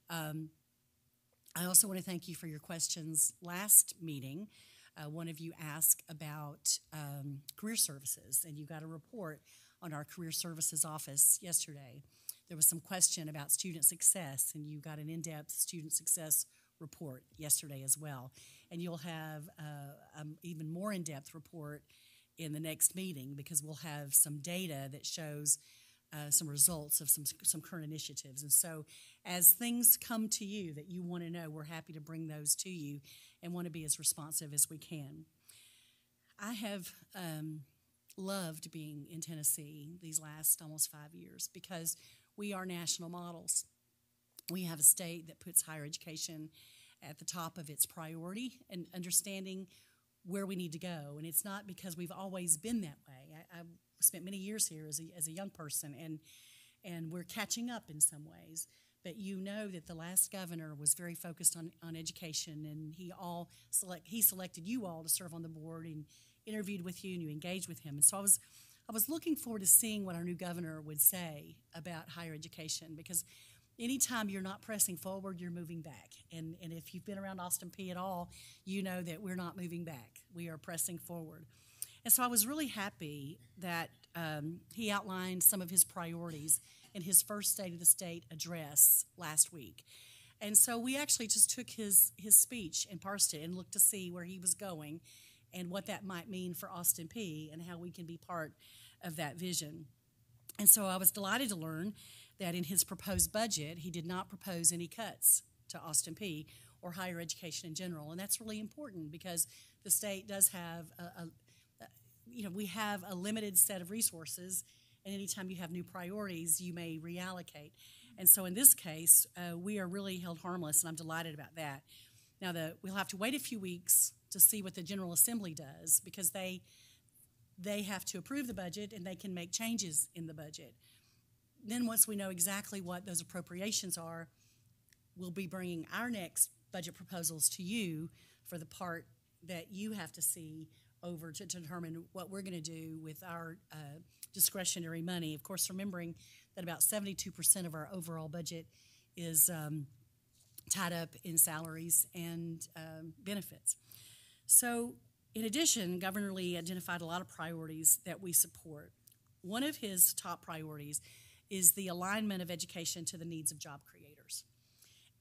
I also want to thank you for your questions last meeting. One of you asked about career services, and you got a report on our career services office yesterday. There was some question about student success, and you got an in-depth student success report yesterday as well. And you'll have an even more in-depth report in the next meeting, because we'll have some data that shows some results of some current initiatives. And so as things come to you that you want to know, we're happy to bring those to you and want to be as responsive as we can. I have loved being in Tennessee these last almost 5 years because we are national models. We have a state that puts higher education at the top of its priority and understanding where we need to go. And it's not because we've always been that way. I spent many years here as a young person, and we're catching up in some ways. But you know that the last governor was very focused on education, and he selected you all to serve on the board and interviewed with you, and you engaged with him. And so I was looking forward to seeing what our new governor would say about higher education, because anytime you're not pressing forward, you're moving back. And if you've been around Austin Peay at all, you know that we're not moving back. We are pressing forward. And so I was really happy that he outlined some of his priorities in his first State of the State address last week. And so we actually just took his speech and parsed it and looked to see where he was going and what that might mean for Austin Peay and how we can be part of that vision. And so I was delighted to learn that in his proposed budget, he did not propose any cuts to Austin Peay or higher education in general. And that's really important because the state does have we have a limited set of resources, and anytime you have new priorities, you may reallocate. And so in this case, we are really held harmless, and I'm delighted about that. Now, we'll have to wait a few weeks to see what the General Assembly does because they have to approve the budget and they can make changes in the budget. Then once we know exactly what those appropriations are, we'll be bringing our next budget proposals to you for the part that you have to see over to determine what we're going to do with our discretionary money. Of course, remembering that about 72% of our overall budget is tied up in salaries and benefits. So, in addition, Governor Lee identified a lot of priorities that we support. One of his top priorities is the alignment of education to the needs of job creators.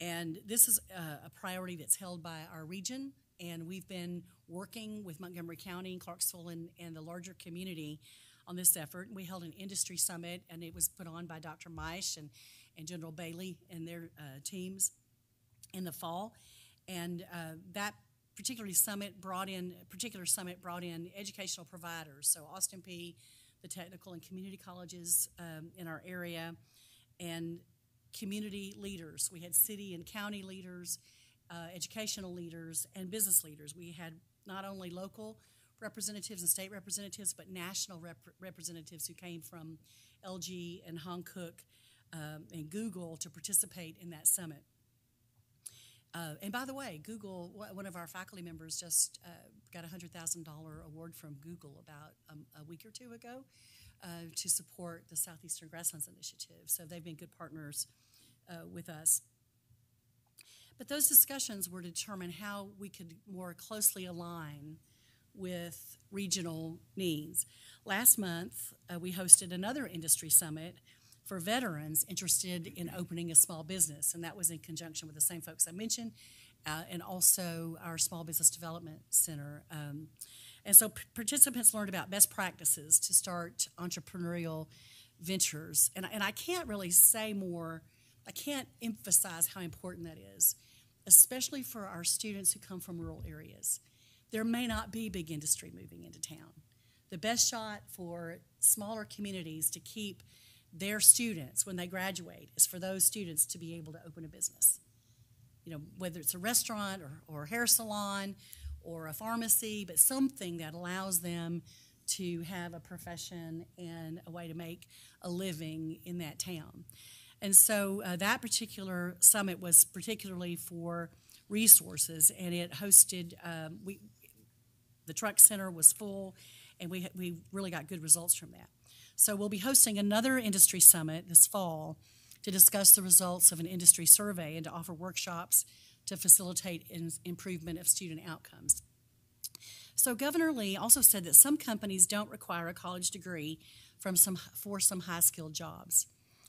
And this is a priority that's held by our region, and we've been working with Montgomery County and Clarksville and the larger community on this effort. We held an industry summit, and it was put on by Dr. Meisch and General Bailey and their teams in the fall. And that particular summit brought in educational providers, so Austin Peay, the technical and community colleges in our area, and community leaders. We had city and county leaders, educational leaders, and business leaders. We had not only local representatives and state representatives, but national representatives who came from LG and Hankook and Google to participate in that summit. And by the way, Google, one of our faculty members just got a $100,000 award from Google about a week or two ago to support the Southeastern Grasslands Initiative. So they've been good partners with us. But those discussions were to determine how we could more closely align with regional needs. Last month, we hosted another industry summit for veterans interested in opening a small business, and that was in conjunction with the same folks I mentioned, and also our Small Business Development Center. And so participants learned about best practices to start entrepreneurial ventures. And I can't really say more, I can't emphasize how important that is, especially for our students who come from rural areas. There may not be big industry moving into town. The best shot for smaller communities to keep their students when they graduate is for those students to be able to open a business. You know, whether it's a restaurant or a hair salon or a pharmacy, but something that allows them to have a profession and a way to make a living in that town. And so that particular summit was particularly for resources, and it hosted, the truck center was full, and we really got good results from that. So we'll be hosting another industry summit this fall to discuss the results of an industry survey and to offer workshops to facilitate improvement of student outcomes. So Governor Lee also said that some companies don't require a college degree for some high-skilled jobs,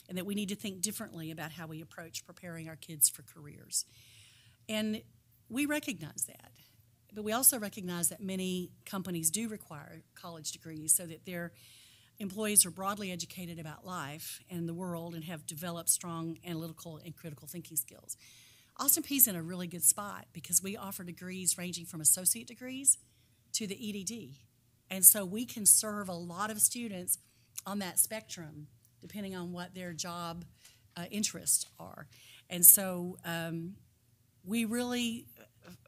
and that we need to think differently about how we approach preparing our kids for careers. And we recognize that, but we also recognize that many companies do require college degrees so that their employees are broadly educated about life and the world and have developed strong analytical and critical thinking skills. Austin Peay's in a really good spot because we offer degrees ranging from associate degrees to the EDD. And so we can serve a lot of students on that spectrum depending on what their job interests are. And so we really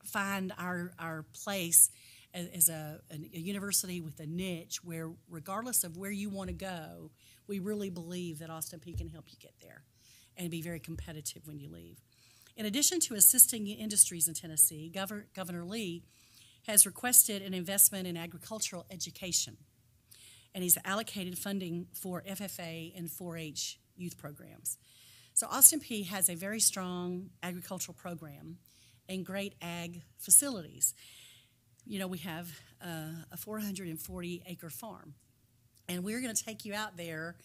find our place as a university with a niche where regardless of where you want to go, we really believe that Austin Peay can help you get there and be very competitive when you leave. In addition to assisting industries in Tennessee, Governor Lee has requested an investment in agricultural education, and he's allocated funding for FFA and 4-H youth programs. So Austin Peay has a very strong agricultural program and great ag facilities. You know, we have a 440-acre farm, and we're going to take you out there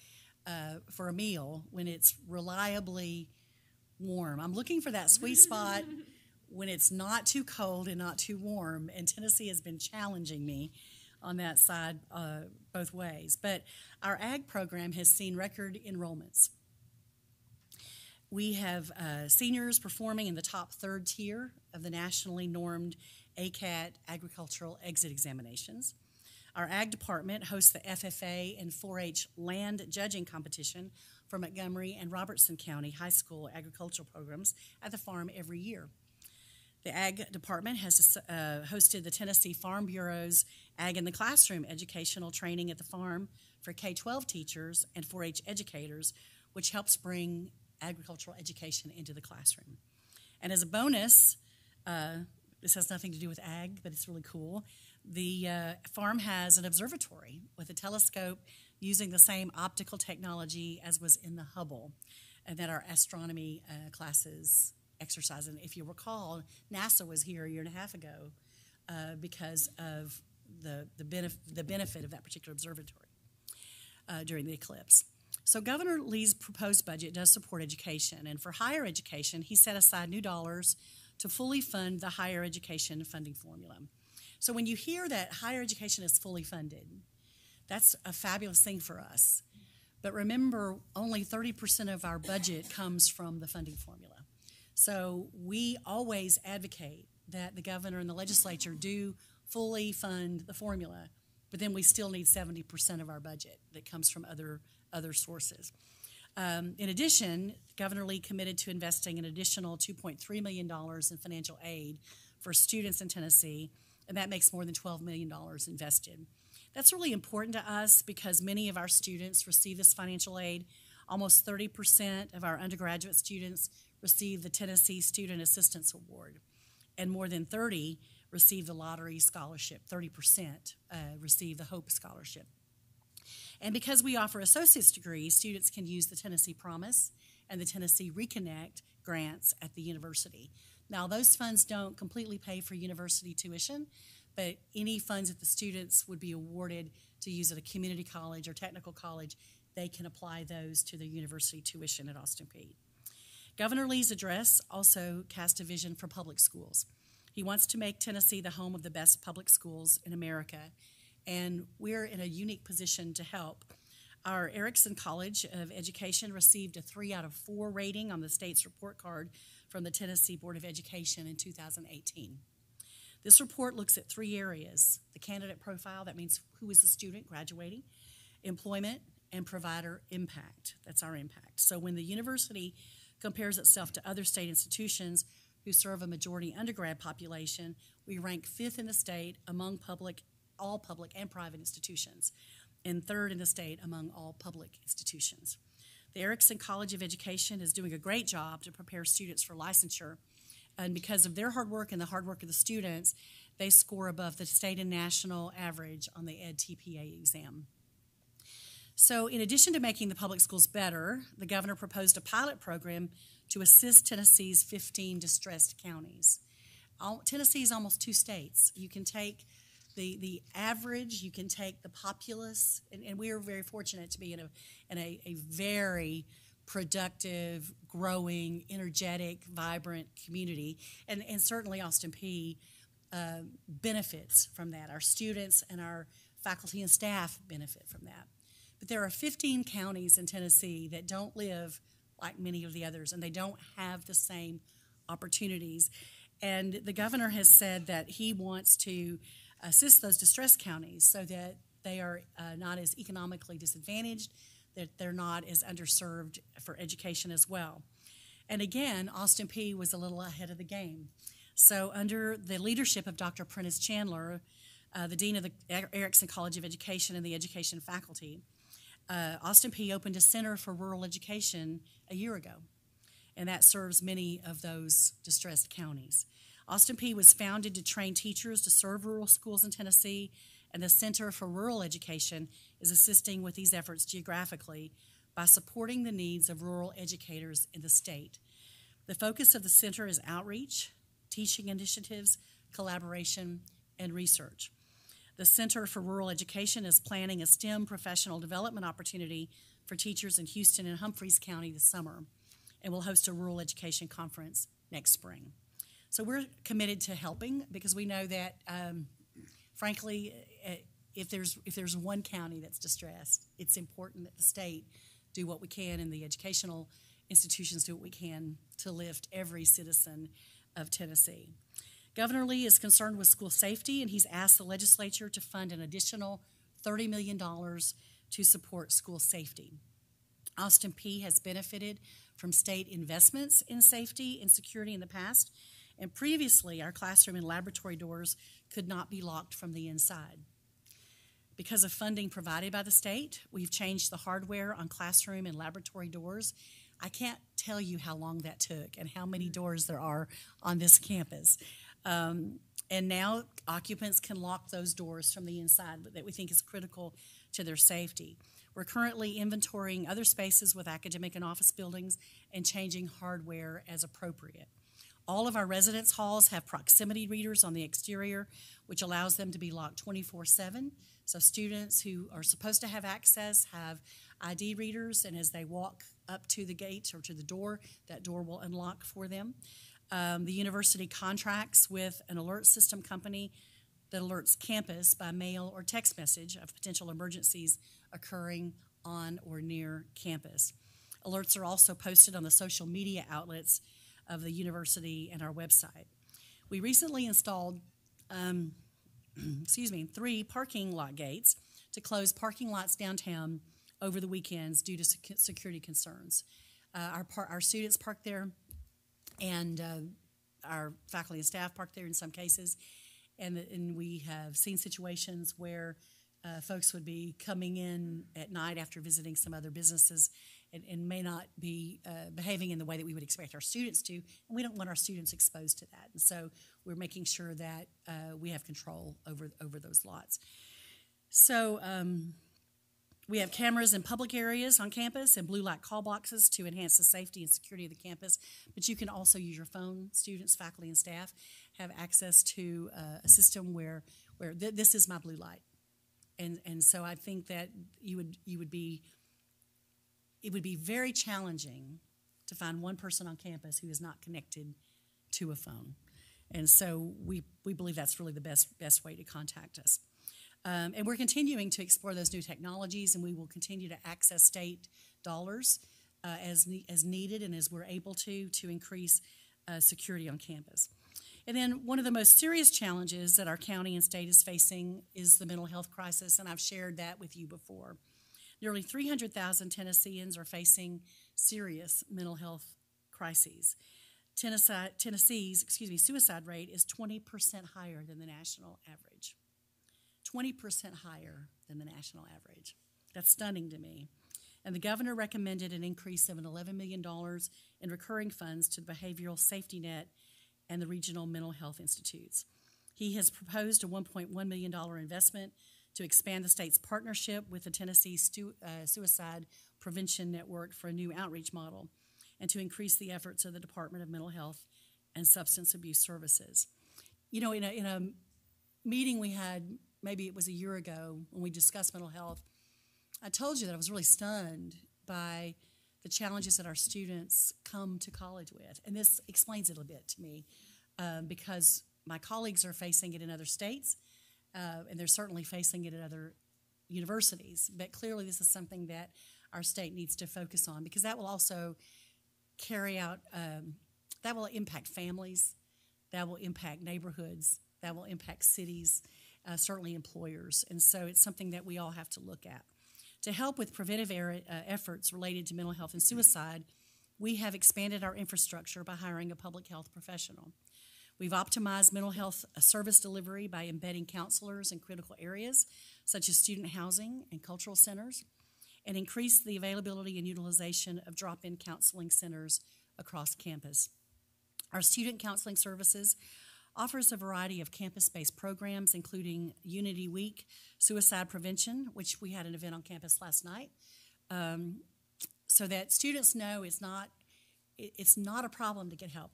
for a meal when it's reliably warm. I'm looking for that sweet spot when it's not too cold and not too warm, and Tennessee has been challenging me on that side both ways. But our ag program has seen record enrollments, We have seniors performing in the top third tier of the nationally normed ACAT agricultural exit examinations. Our ag department hosts the FFA and 4-H land judging competition for Montgomery and Robertson County high school agricultural programs at the farm every year. The ag department has hosted the Tennessee Farm Bureau's Ag in the Classroom educational training at the farm for K-12 teachers and 4-H educators, which helps bring agricultural education into the classroom. And as a bonus, this has nothing to do with ag, but it's really cool. The farm has an observatory with a telescope using the same optical technology as was in the Hubble, and that our astronomy classes exercise. And if you recall, NASA was here a year and a half ago because of the benefit of that particular observatory during the eclipse. So Governor Lee's proposed budget does support education, and for higher education, he set aside new dollars to fully fund the higher education funding formula. So when you hear that higher education is fully funded, that's a fabulous thing for us. But remember, only 30% of our budget comes from the funding formula. So we always advocate that the governor and the legislature do fully fund the formula, but then we still need 70% of our budget that comes from other sources. In addition, Governor Lee committed to investing an additional $2.3 million in financial aid for students in Tennessee, and that makes more than $12 million invested. That's really important to us because many of our students receive this financial aid. Almost 30% of our undergraduate students receive the Tennessee Student Assistance Award, and more than 30 receive the lottery scholarship. 30% receive the Hope Scholarship. And because we offer associate's degrees, students can use the Tennessee Promise and the Tennessee Reconnect grants at the university. Now, those funds don't completely pay for university tuition, but any funds that the students would be awarded to use at a community college or technical college, they can apply those to their university tuition at Austin Peay. Governor Lee's address also cast a vision for public schools. He wants to make Tennessee the home of the best public schools in America, and we're in a unique position to help. Our Erickson College of Education received a 3 out of 4 rating on the state's report card from the Tennessee Board of Education in 2018. This report looks at 3 areas: the candidate profile, that means who is the student graduating, employment, and provider impact. That's our impact. So when the university compares itself to other state institutions who serve a majority undergrad population, we rank 5th in the state among all public and private institutions, and 3rd in the state among all public institutions. The Erickson College of Education is doing a great job to prepare students for licensure, and because of their hard work and the hard work of the students, they score above the state and national average on the Ed TPA exam. So in addition to making the public schools better, the governor proposed a pilot program to assist Tennessee's 15 distressed counties. Tennessee is almost 2 states. You can take the average, you can take the populace, and we are very fortunate to be in a very productive, growing, energetic, vibrant community, and certainly Austin Peay benefits from that. Our students and our faculty and staff benefit from that. But there are 15 counties in Tennessee that don't live like many of the others, and they don't have the same opportunities. And the governor has said that he wants to assist those distressed counties so that they are not as economically disadvantaged, that they're not as underserved for education as well. And again, Austin Peay was a little ahead of the game. So under the leadership of Dr. Prentice Chandler, the dean of the Erickson College of Education and the education faculty, Austin Peay opened a center for rural education a year ago, and that serves many of those distressed counties. Austin Peay was founded to train teachers to serve rural schools in Tennessee, and the Center for Rural Education is assisting with these efforts geographically by supporting the needs of rural educators in the state. The focus of the center is outreach, teaching initiatives, collaboration, and research. The Center for Rural Education is planning a STEM professional development opportunity for teachers in Houston and Humphreys County this summer, and will host a rural education conference next spring. So we're committed to helping because we know that, frankly, if there's one county that's distressed, it's important that the state do what we can in the educational institutions do what we can to lift every citizen of Tennessee. Governor Lee is concerned with school safety, and he's asked the legislature to fund an additional $30 million to support school safety. Austin Peay has benefited from state investments in safety and security in the past, and previously our classroom and laboratory doors could not be locked from the inside. Because of funding provided by the state, we've changed the hardware on classroom and laboratory doors. I can't tell you how long that took and how many doors there are on this campus. And now occupants can lock those doors from the inside, that we think is critical to their safety. We're currently inventorying other spaces with academic and office buildings and changing hardware as appropriate. All of our residence halls have proximity readers on the exterior, which allows them to be locked 24/7. So students who are supposed to have access have ID readers, and as they walk up to the gate or to the door, that door will unlock for them. The university contracts with an alert system company that alerts campus by mail or text message of potential emergencies occurring on or near campus. Alerts are also posted on the social media outlets of the university and our website. We recently installed 3 parking lot gates to close parking lots downtown over the weekends due to security concerns. Our students park there, and our faculty and staff park there in some cases, and we have seen situations where folks would be coming in at night after visiting some other businesses and may not be behaving in the way that we would expect our students to, and we don't want our students exposed to that. And so we're making sure that we have control over those lots. So we have cameras in public areas on campus and blue light call boxes to enhance the safety and security of the campus, but you can also use your phone. Students, faculty, and staff have access to a system where this is my blue light. And so I think that it would be very challenging to find one person on campus who is not connected to a phone. And so we believe that's really the best way to contact us. And we're continuing to explore those new technologies, and we will continue to access state dollars as needed and as we're able to increase security on campus. And then one of the most serious challenges that our county and state is facing is the mental health crisis, and I've shared that with you before. Nearly 300,000 Tennesseans are facing serious mental health crises. Tennessee's suicide rate is 20% higher than the national average. 20% higher than the national average. That's stunning to me. And the governor recommended an increase of $11 million in recurring funds to the Behavioral Safety Net and the regional mental health institutes. He has proposed a $1.1 million investment to expand the state's partnership with the Tennessee Suicide Prevention Network for a new outreach model and to increase the efforts of the Department of Mental Health and Substance Abuse Services. You know, in a meeting we had, maybe it was a year ago, when we discussed mental health, I told you that I was really stunned by the challenges that our students come to college with. And this explains it a bit to me because my colleagues are facing it in other states, and they're certainly facing it at other universities. But clearly this is something that our state needs to focus on because that will also carry out, that will impact families, that will impact neighborhoods, that will impact cities, certainly employers. And so it's something that we all have to look at. To help with preventive efforts related to mental health and suicide, we have expanded our infrastructure by hiring a public health professional. We've optimized mental health service delivery by embedding counselors in critical areas, such as student housing and cultural centers, and increased the availability and utilization of drop-in counseling centers across campus. Our student counseling services offers a variety of campus-based programs, including Unity Week, suicide prevention, which we had an event on campus last night, so that students know it's not a problem to get help.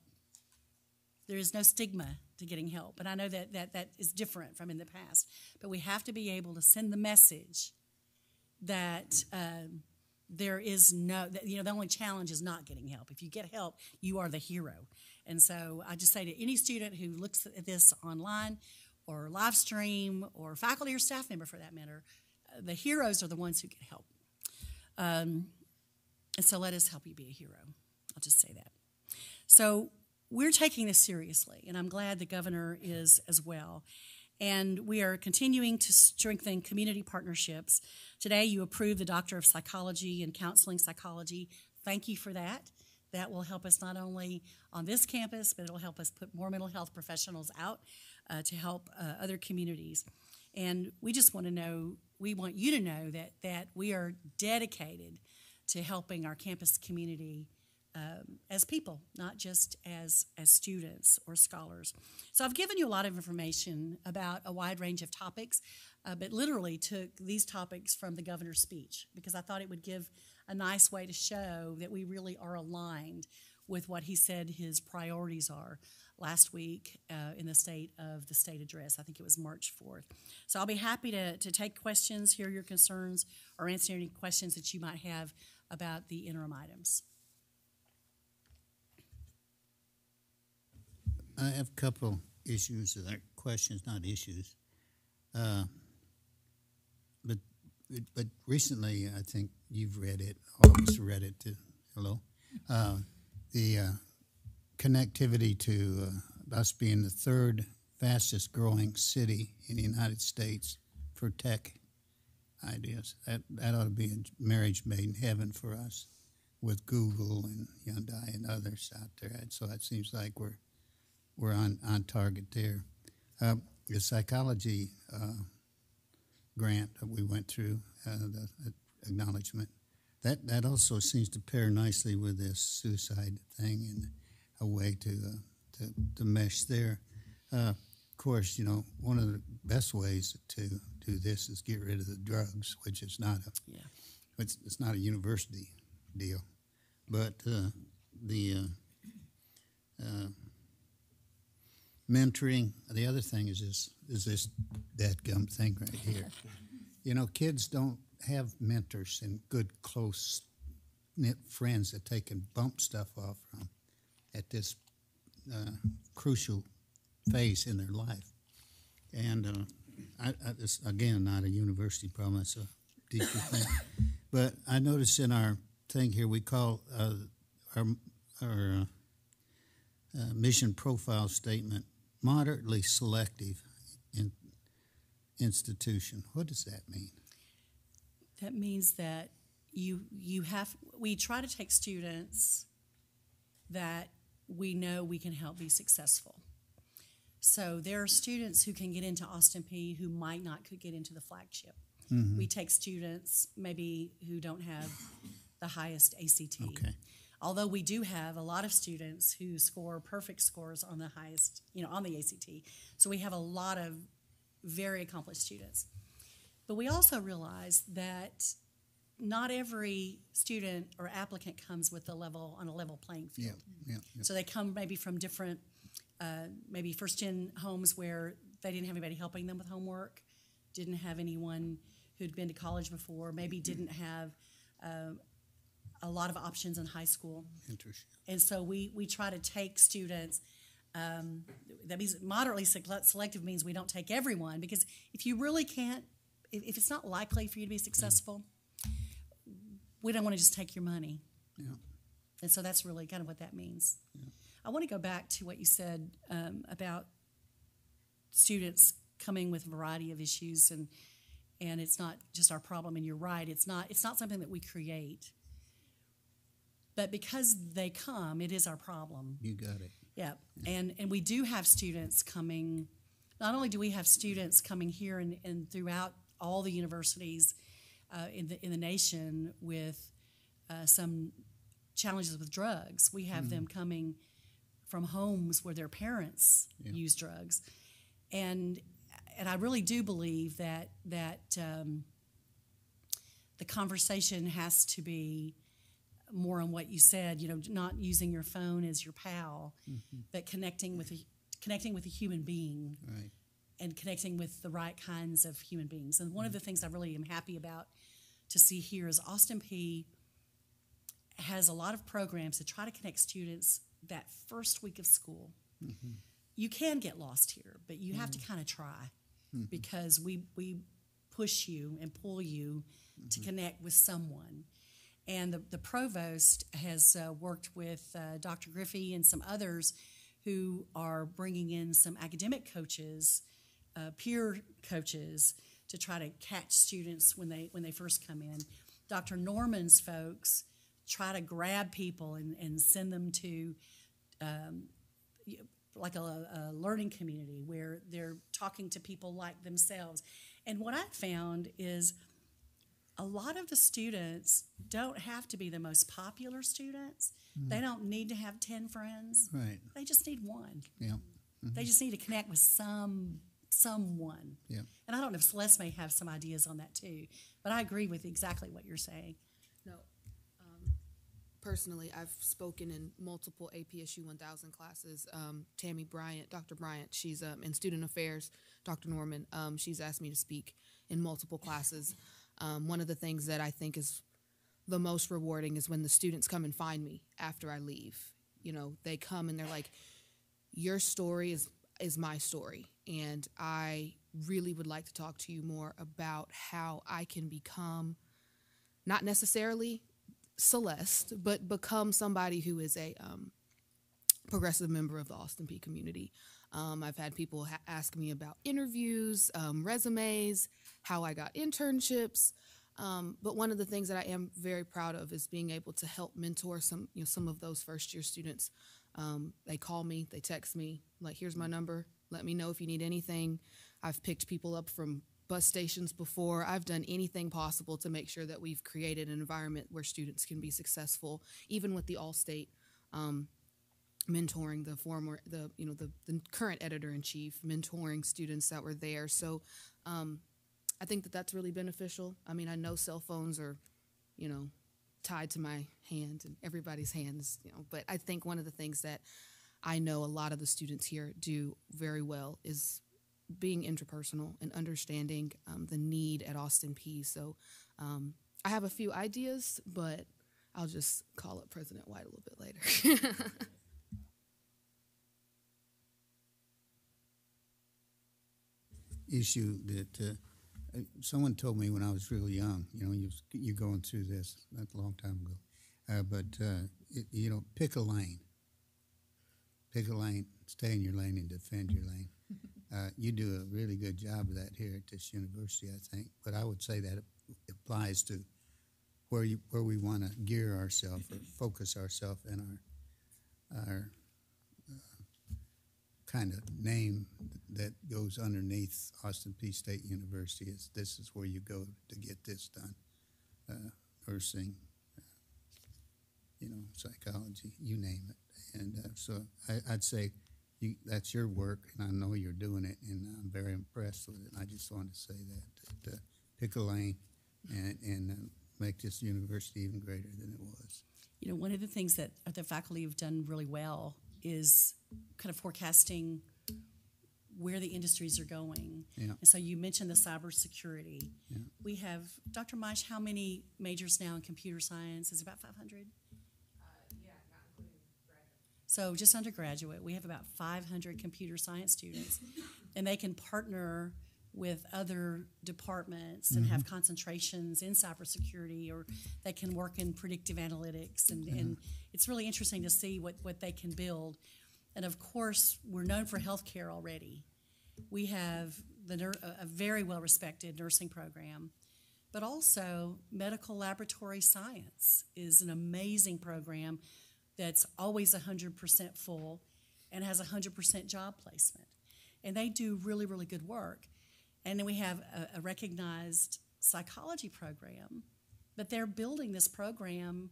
There is no stigma to getting help, and I know that is different from in the past. But we have to be able to send the message that there is the only challenge is not getting help. If you get help, you are the hero. And so I just say to any student who looks at this online or live stream or faculty or staff member for that matter, the heroes are the ones who get help. And so let us help you be a hero. I'll just say that. So we're taking this seriously, and I'm glad the governor is as well. And we are continuing to strengthen community partnerships. Today, you approved the Doctor of Psychology and Counseling Psychology. Thank you for that. That will help us not only on this campus, but it'll help us put more mental health professionals out to help other communities. And we just want to know, we want you to know that we are dedicated to helping our campus community as people, not just as students or scholars. So I've given you a lot of information about a wide range of topics, but literally took these topics from the governor's speech because I thought it would give a nice way to show that we really are aligned with what he said his priorities are last week in the state address. I think it was March 4th. So I'll be happy to take questions, hear your concerns, or answer any questions that you might have about the interim items. I have a couple issues, questions, not issues. But recently, I think you've read it, all of us read it too. Hello? The connectivity to us being the third fastest growing city in the United States for tech ideas. That ought to be a marriage made in heaven for us with Google and Hyundai and others out there. So it seems like we're on target there. The psychology grant that we went through, the acknowledgement, that also seems to pair nicely with this suicide thing and a way to mesh there. Of course, you know, one of the best ways to do this is get rid of the drugs, which is not it's not a university deal, but the mentoring. The other thing is this dadgum thing right here. You know, kids don't have mentors and good, close-knit friends that they can bump stuff off from at this crucial phase in their life. And it's, again, not a university problem. It's a deeper thing. But I noticed in our thing here, we call our mission profile statement moderately selective institution. What does that mean? That means that we try to take students that we know we can help be successful. So there are students who can get into Austin Peay who might not could get into the flagship. Mm-hmm. We take students maybe who don't have the highest ACT. Okay. Although we do have a lot of students who score perfect scores on the highest, on the ACT. So we have a lot of very accomplished students. But we also realize that not every student or applicant comes with on a level playing field. Yeah. So they come maybe from different, maybe first-gen homes where they didn't have anybody helping them with homework, didn't have anyone who'd been to college before, maybe didn't have a lot of options in high school. Interesting. And so we try to take students. That means moderately selective means we don't take everyone, because if you really can't, if it's not likely for you to be successful, we don't want to just take your money. Yeah. And so that's really kind of what that means. Yeah. I want to go back to what you said about students coming with a variety of issues, and it's not just our problem. And you're right, it's not something that we create. But because they come, it is our problem. You got it. Yeah, and we do have students coming. Not only do we have students coming here and throughout all the universities in the nation with some challenges with drugs. We have them coming from homes where their parents use drugs, and I really do believe that the conversation has to be more on what you said, not using your phone as your pal, but connecting with a human being, right, and connecting with the right kinds of human beings. And one of the things I really am happy about to see here is Austin Peay has a lot of programs to try to connect students that first week of school. Mm-hmm. You can get lost here, but you have to kind of try, because we push you and pull you to connect with someone. And the provost has worked with Dr. Griffey and some others who are bringing in some academic coaches, peer coaches, to try to catch students when they first come in. Dr. Norman's folks try to grab people and send them to like a learning community where they're talking to people like themselves. And what I found is a lot of the students don't have to be the most popular students. They don't need to have 10 friends. Right. They just need one. Yeah. They just need to connect with someone. Yeah. And I don't know if Celeste may have some ideas on that too, but I agree with exactly what you're saying. No. Personally, I've spoken in multiple APSU 1000 classes. Tammy Bryant, Dr. Bryant, she's in student affairs. Dr. Norman, she's asked me to speak in multiple classes. One of the things that I think is the most rewarding is when the students come and find me after I leave. You know, they come and they're like, your story is my story, and I really would like to talk to you more about how I can become not necessarily Celeste, but become somebody who is a progressive member of the Austin Peay community. I've had people ask me about interviews, resumes, how I got internships. But one of the things that I am very proud of is being able to help mentor some of those first year students. They call me, they text me, like, here's my number. Let me know if you need anything. I've picked people up from bus stations before. I've done anything possible to make sure that we've created an environment where students can be successful, even with the All-State mentoring, the current editor-in-chief, mentoring students that were there. So I think that that's really beneficial. I mean, I know cell phones are, tied to my hand and everybody's hands, but I think one of the things that I know a lot of the students here do very well is being interpersonal and understanding the need at Austin Peay. So I have a few ideas, but I'll just call up President White a little bit later. Issue that someone told me when I was really young, you're going through this, that's a long time ago, pick a lane. Pick a lane, stay in your lane, and defend your lane. You do a really good job of that here at this university, I think. But I would say that it applies to where we want to gear ourselves or focus ourselves in our kind of name that goes underneath Austin Peay State University. This is where you go to get this done. Nursing, psychology, you name it. And so I'd say that's your work, and I know you're doing it, and I'm very impressed with it. I just wanted to say that pick a lane and make this university even greater than it was. One of the things that the faculty have done really well is kind of forecasting where the industries are going. Yeah. And so you mentioned the cybersecurity. Yeah. We have, Dr. Maish, how many majors now in computer science? Is it about 500? So just undergraduate, we have about 500 computer science students, and they can partner with other departments and have concentrations in cybersecurity, or they can work in predictive analytics, and it's really interesting to see what they can build. And of course, we're known for healthcare already. We have a very well-respected nursing program, but also medical laboratory science is an amazing program that's always 100% full and has 100% job placement. And they do really, really good work. And then we have a recognized psychology program, but they're building this program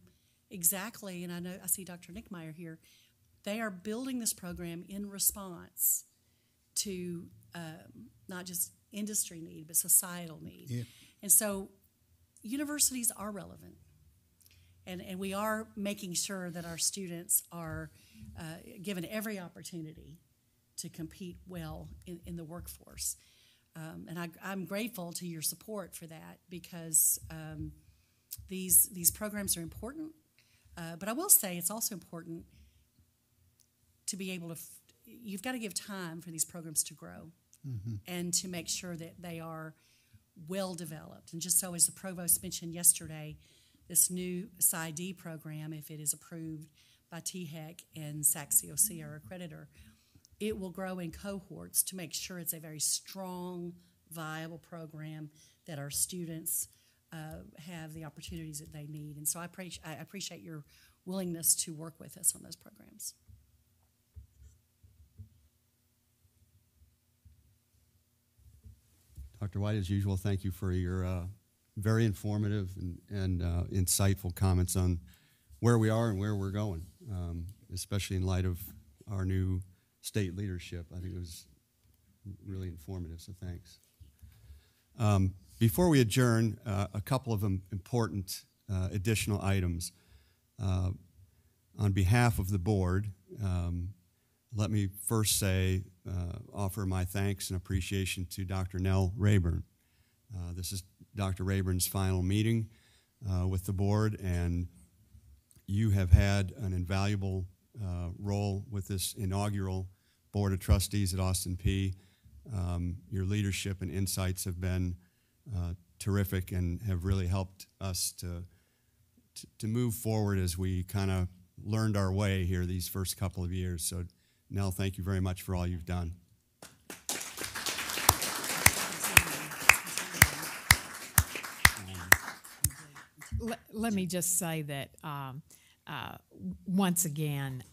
exactly, and I see Dr. Nickmeyer here, they are building this program in response to not just industry need, but societal need. Yeah. And so universities are relevant. And we are making sure that our students are given every opportunity to compete well in the workforce. And I'm grateful to your support for that, because these programs are important. But I will say it's also important to be able to, you've got to give time for these programs to grow and to make sure that they are well developed. And just so as the provost mentioned yesterday, this new PsyD program, if it is approved by THEC and SAC-COC, our accreditor, it will grow in cohorts to make sure it's a very strong, viable program that our students have the opportunities that they need. And so I appreciate your willingness to work with us on those programs. Dr. White, as usual, thank you for your very informative and insightful comments on where we are and where we're going, especially in light of our new state leadership. I think it was really informative, so thanks. Before we adjourn, a couple of important additional items. On behalf of the board, let me first say, offer my thanks and appreciation to Dr. Nell Rayburn. This is Dr. Rayburn's final meeting with the board, and you have had an invaluable role with this inaugural Board of Trustees at Austin Peay. Your leadership and insights have been terrific and have really helped us to move forward as we kind of learned our way here these first couple of years. So, Nell, thank you very much for all you've done. Let me just say that once again,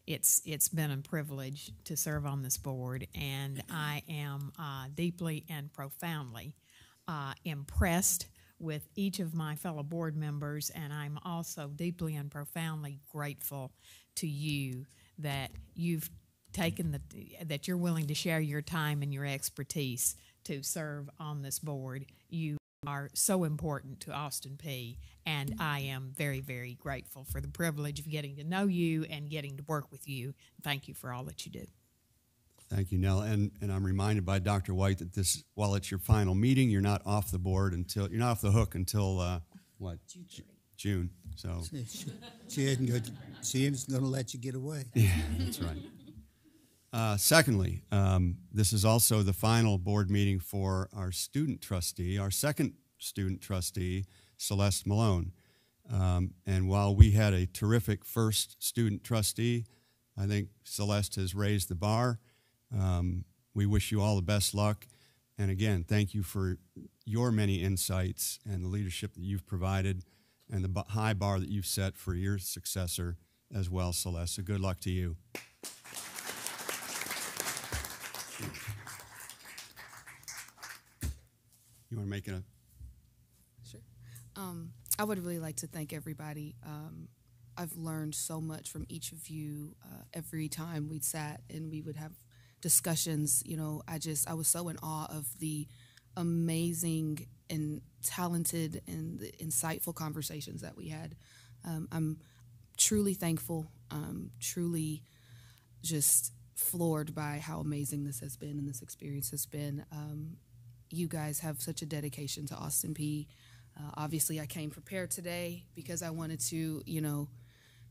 it's been a privilege to serve on this board, and I am deeply and profoundly impressed with each of my fellow board members, and I'm also deeply and profoundly grateful to you that you've taken that you're willing to share your time and your expertise to serve on this board. You are so important to Austin Peay, and I am very, very grateful for the privilege of getting to know you and getting to work with you. Thank you for all that you do. Thank you, Nell. And I'm reminded by Dr. White that this, while it's your final meeting, you're not off the board until you're not off the hook until what? June. So she isn't going to let you get away. Yeah, that's right. Secondly, this is also the final board meeting for our student trustee, our second student trustee, Celeste Malone. And while we had a terrific first student trustee, I think Celeste has raised the bar. We wish you all the best luck. And again, thank you for your many insights and the leadership that you've provided and the high bar that you've set for your successor as well, Celeste. So good luck to you. You want to make it a... Sure. I would really like to thank everybody. I've learned so much from each of you every time we sat and we would have discussions. You know, I was so in awe of the amazing and talented and the insightful conversations that we had. I'm truly thankful, truly just floored by how amazing this has been and this experience has been. You guys have such a dedication to Austin Peay. Obviously, I came prepared today because I wanted to,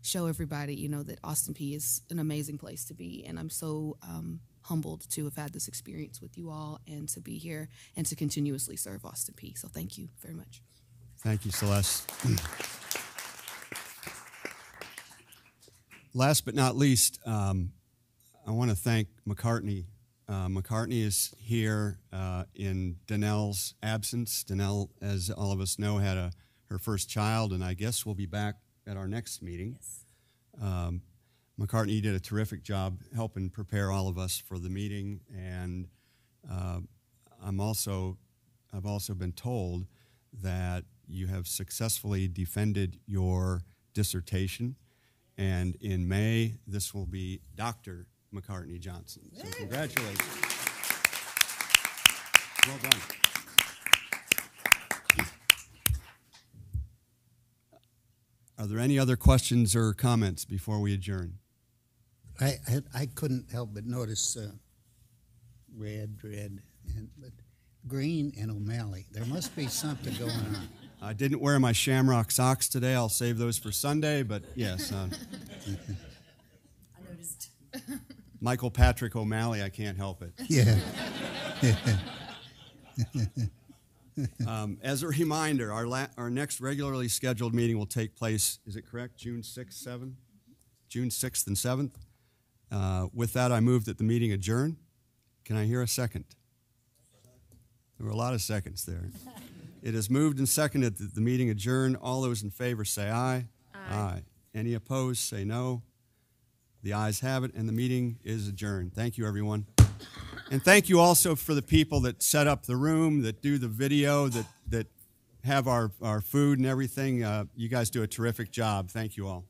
show everybody, that Austin Peay is an amazing place to be. And I'm so humbled to have had this experience with you all and to be here and to continuously serve Austin Peay. So thank you very much. Thank you, Celeste. Last but not least, I want to thank McCartney. McCartney is here in Danelle's absence. Danelle, as all of us know, had her first child, and I guess will be back at our next meeting. Yes. McCartney did a terrific job helping prepare all of us for the meeting, and I've also been told that you have successfully defended your dissertation, and in May this will be Dr. McCartney Johnson. So congratulations. Well done. Are there any other questions or comments before we adjourn? I couldn't help but notice red, but green and O'Malley. There must be something going on. I didn't wear my shamrock socks today. I'll save those for Sunday, but yes. I noticed. Michael Patrick O'Malley, I can't help it. Yeah. As a reminder, our next regularly scheduled meeting will take place, is it correct, June 6th, 7th? June 6th and 7th. With that, I move that the meeting adjourn. Can I hear a second? There were a lot of seconds there. It is moved and seconded that the meeting adjourn. All those in favor say aye. Aye. Any opposed, say no. The ayes have it, and the meeting is adjourned. Thank you, everyone. And thank you also for the people that set up the room, that do the video, that have our food and everything. You guys do a terrific job. Thank you all.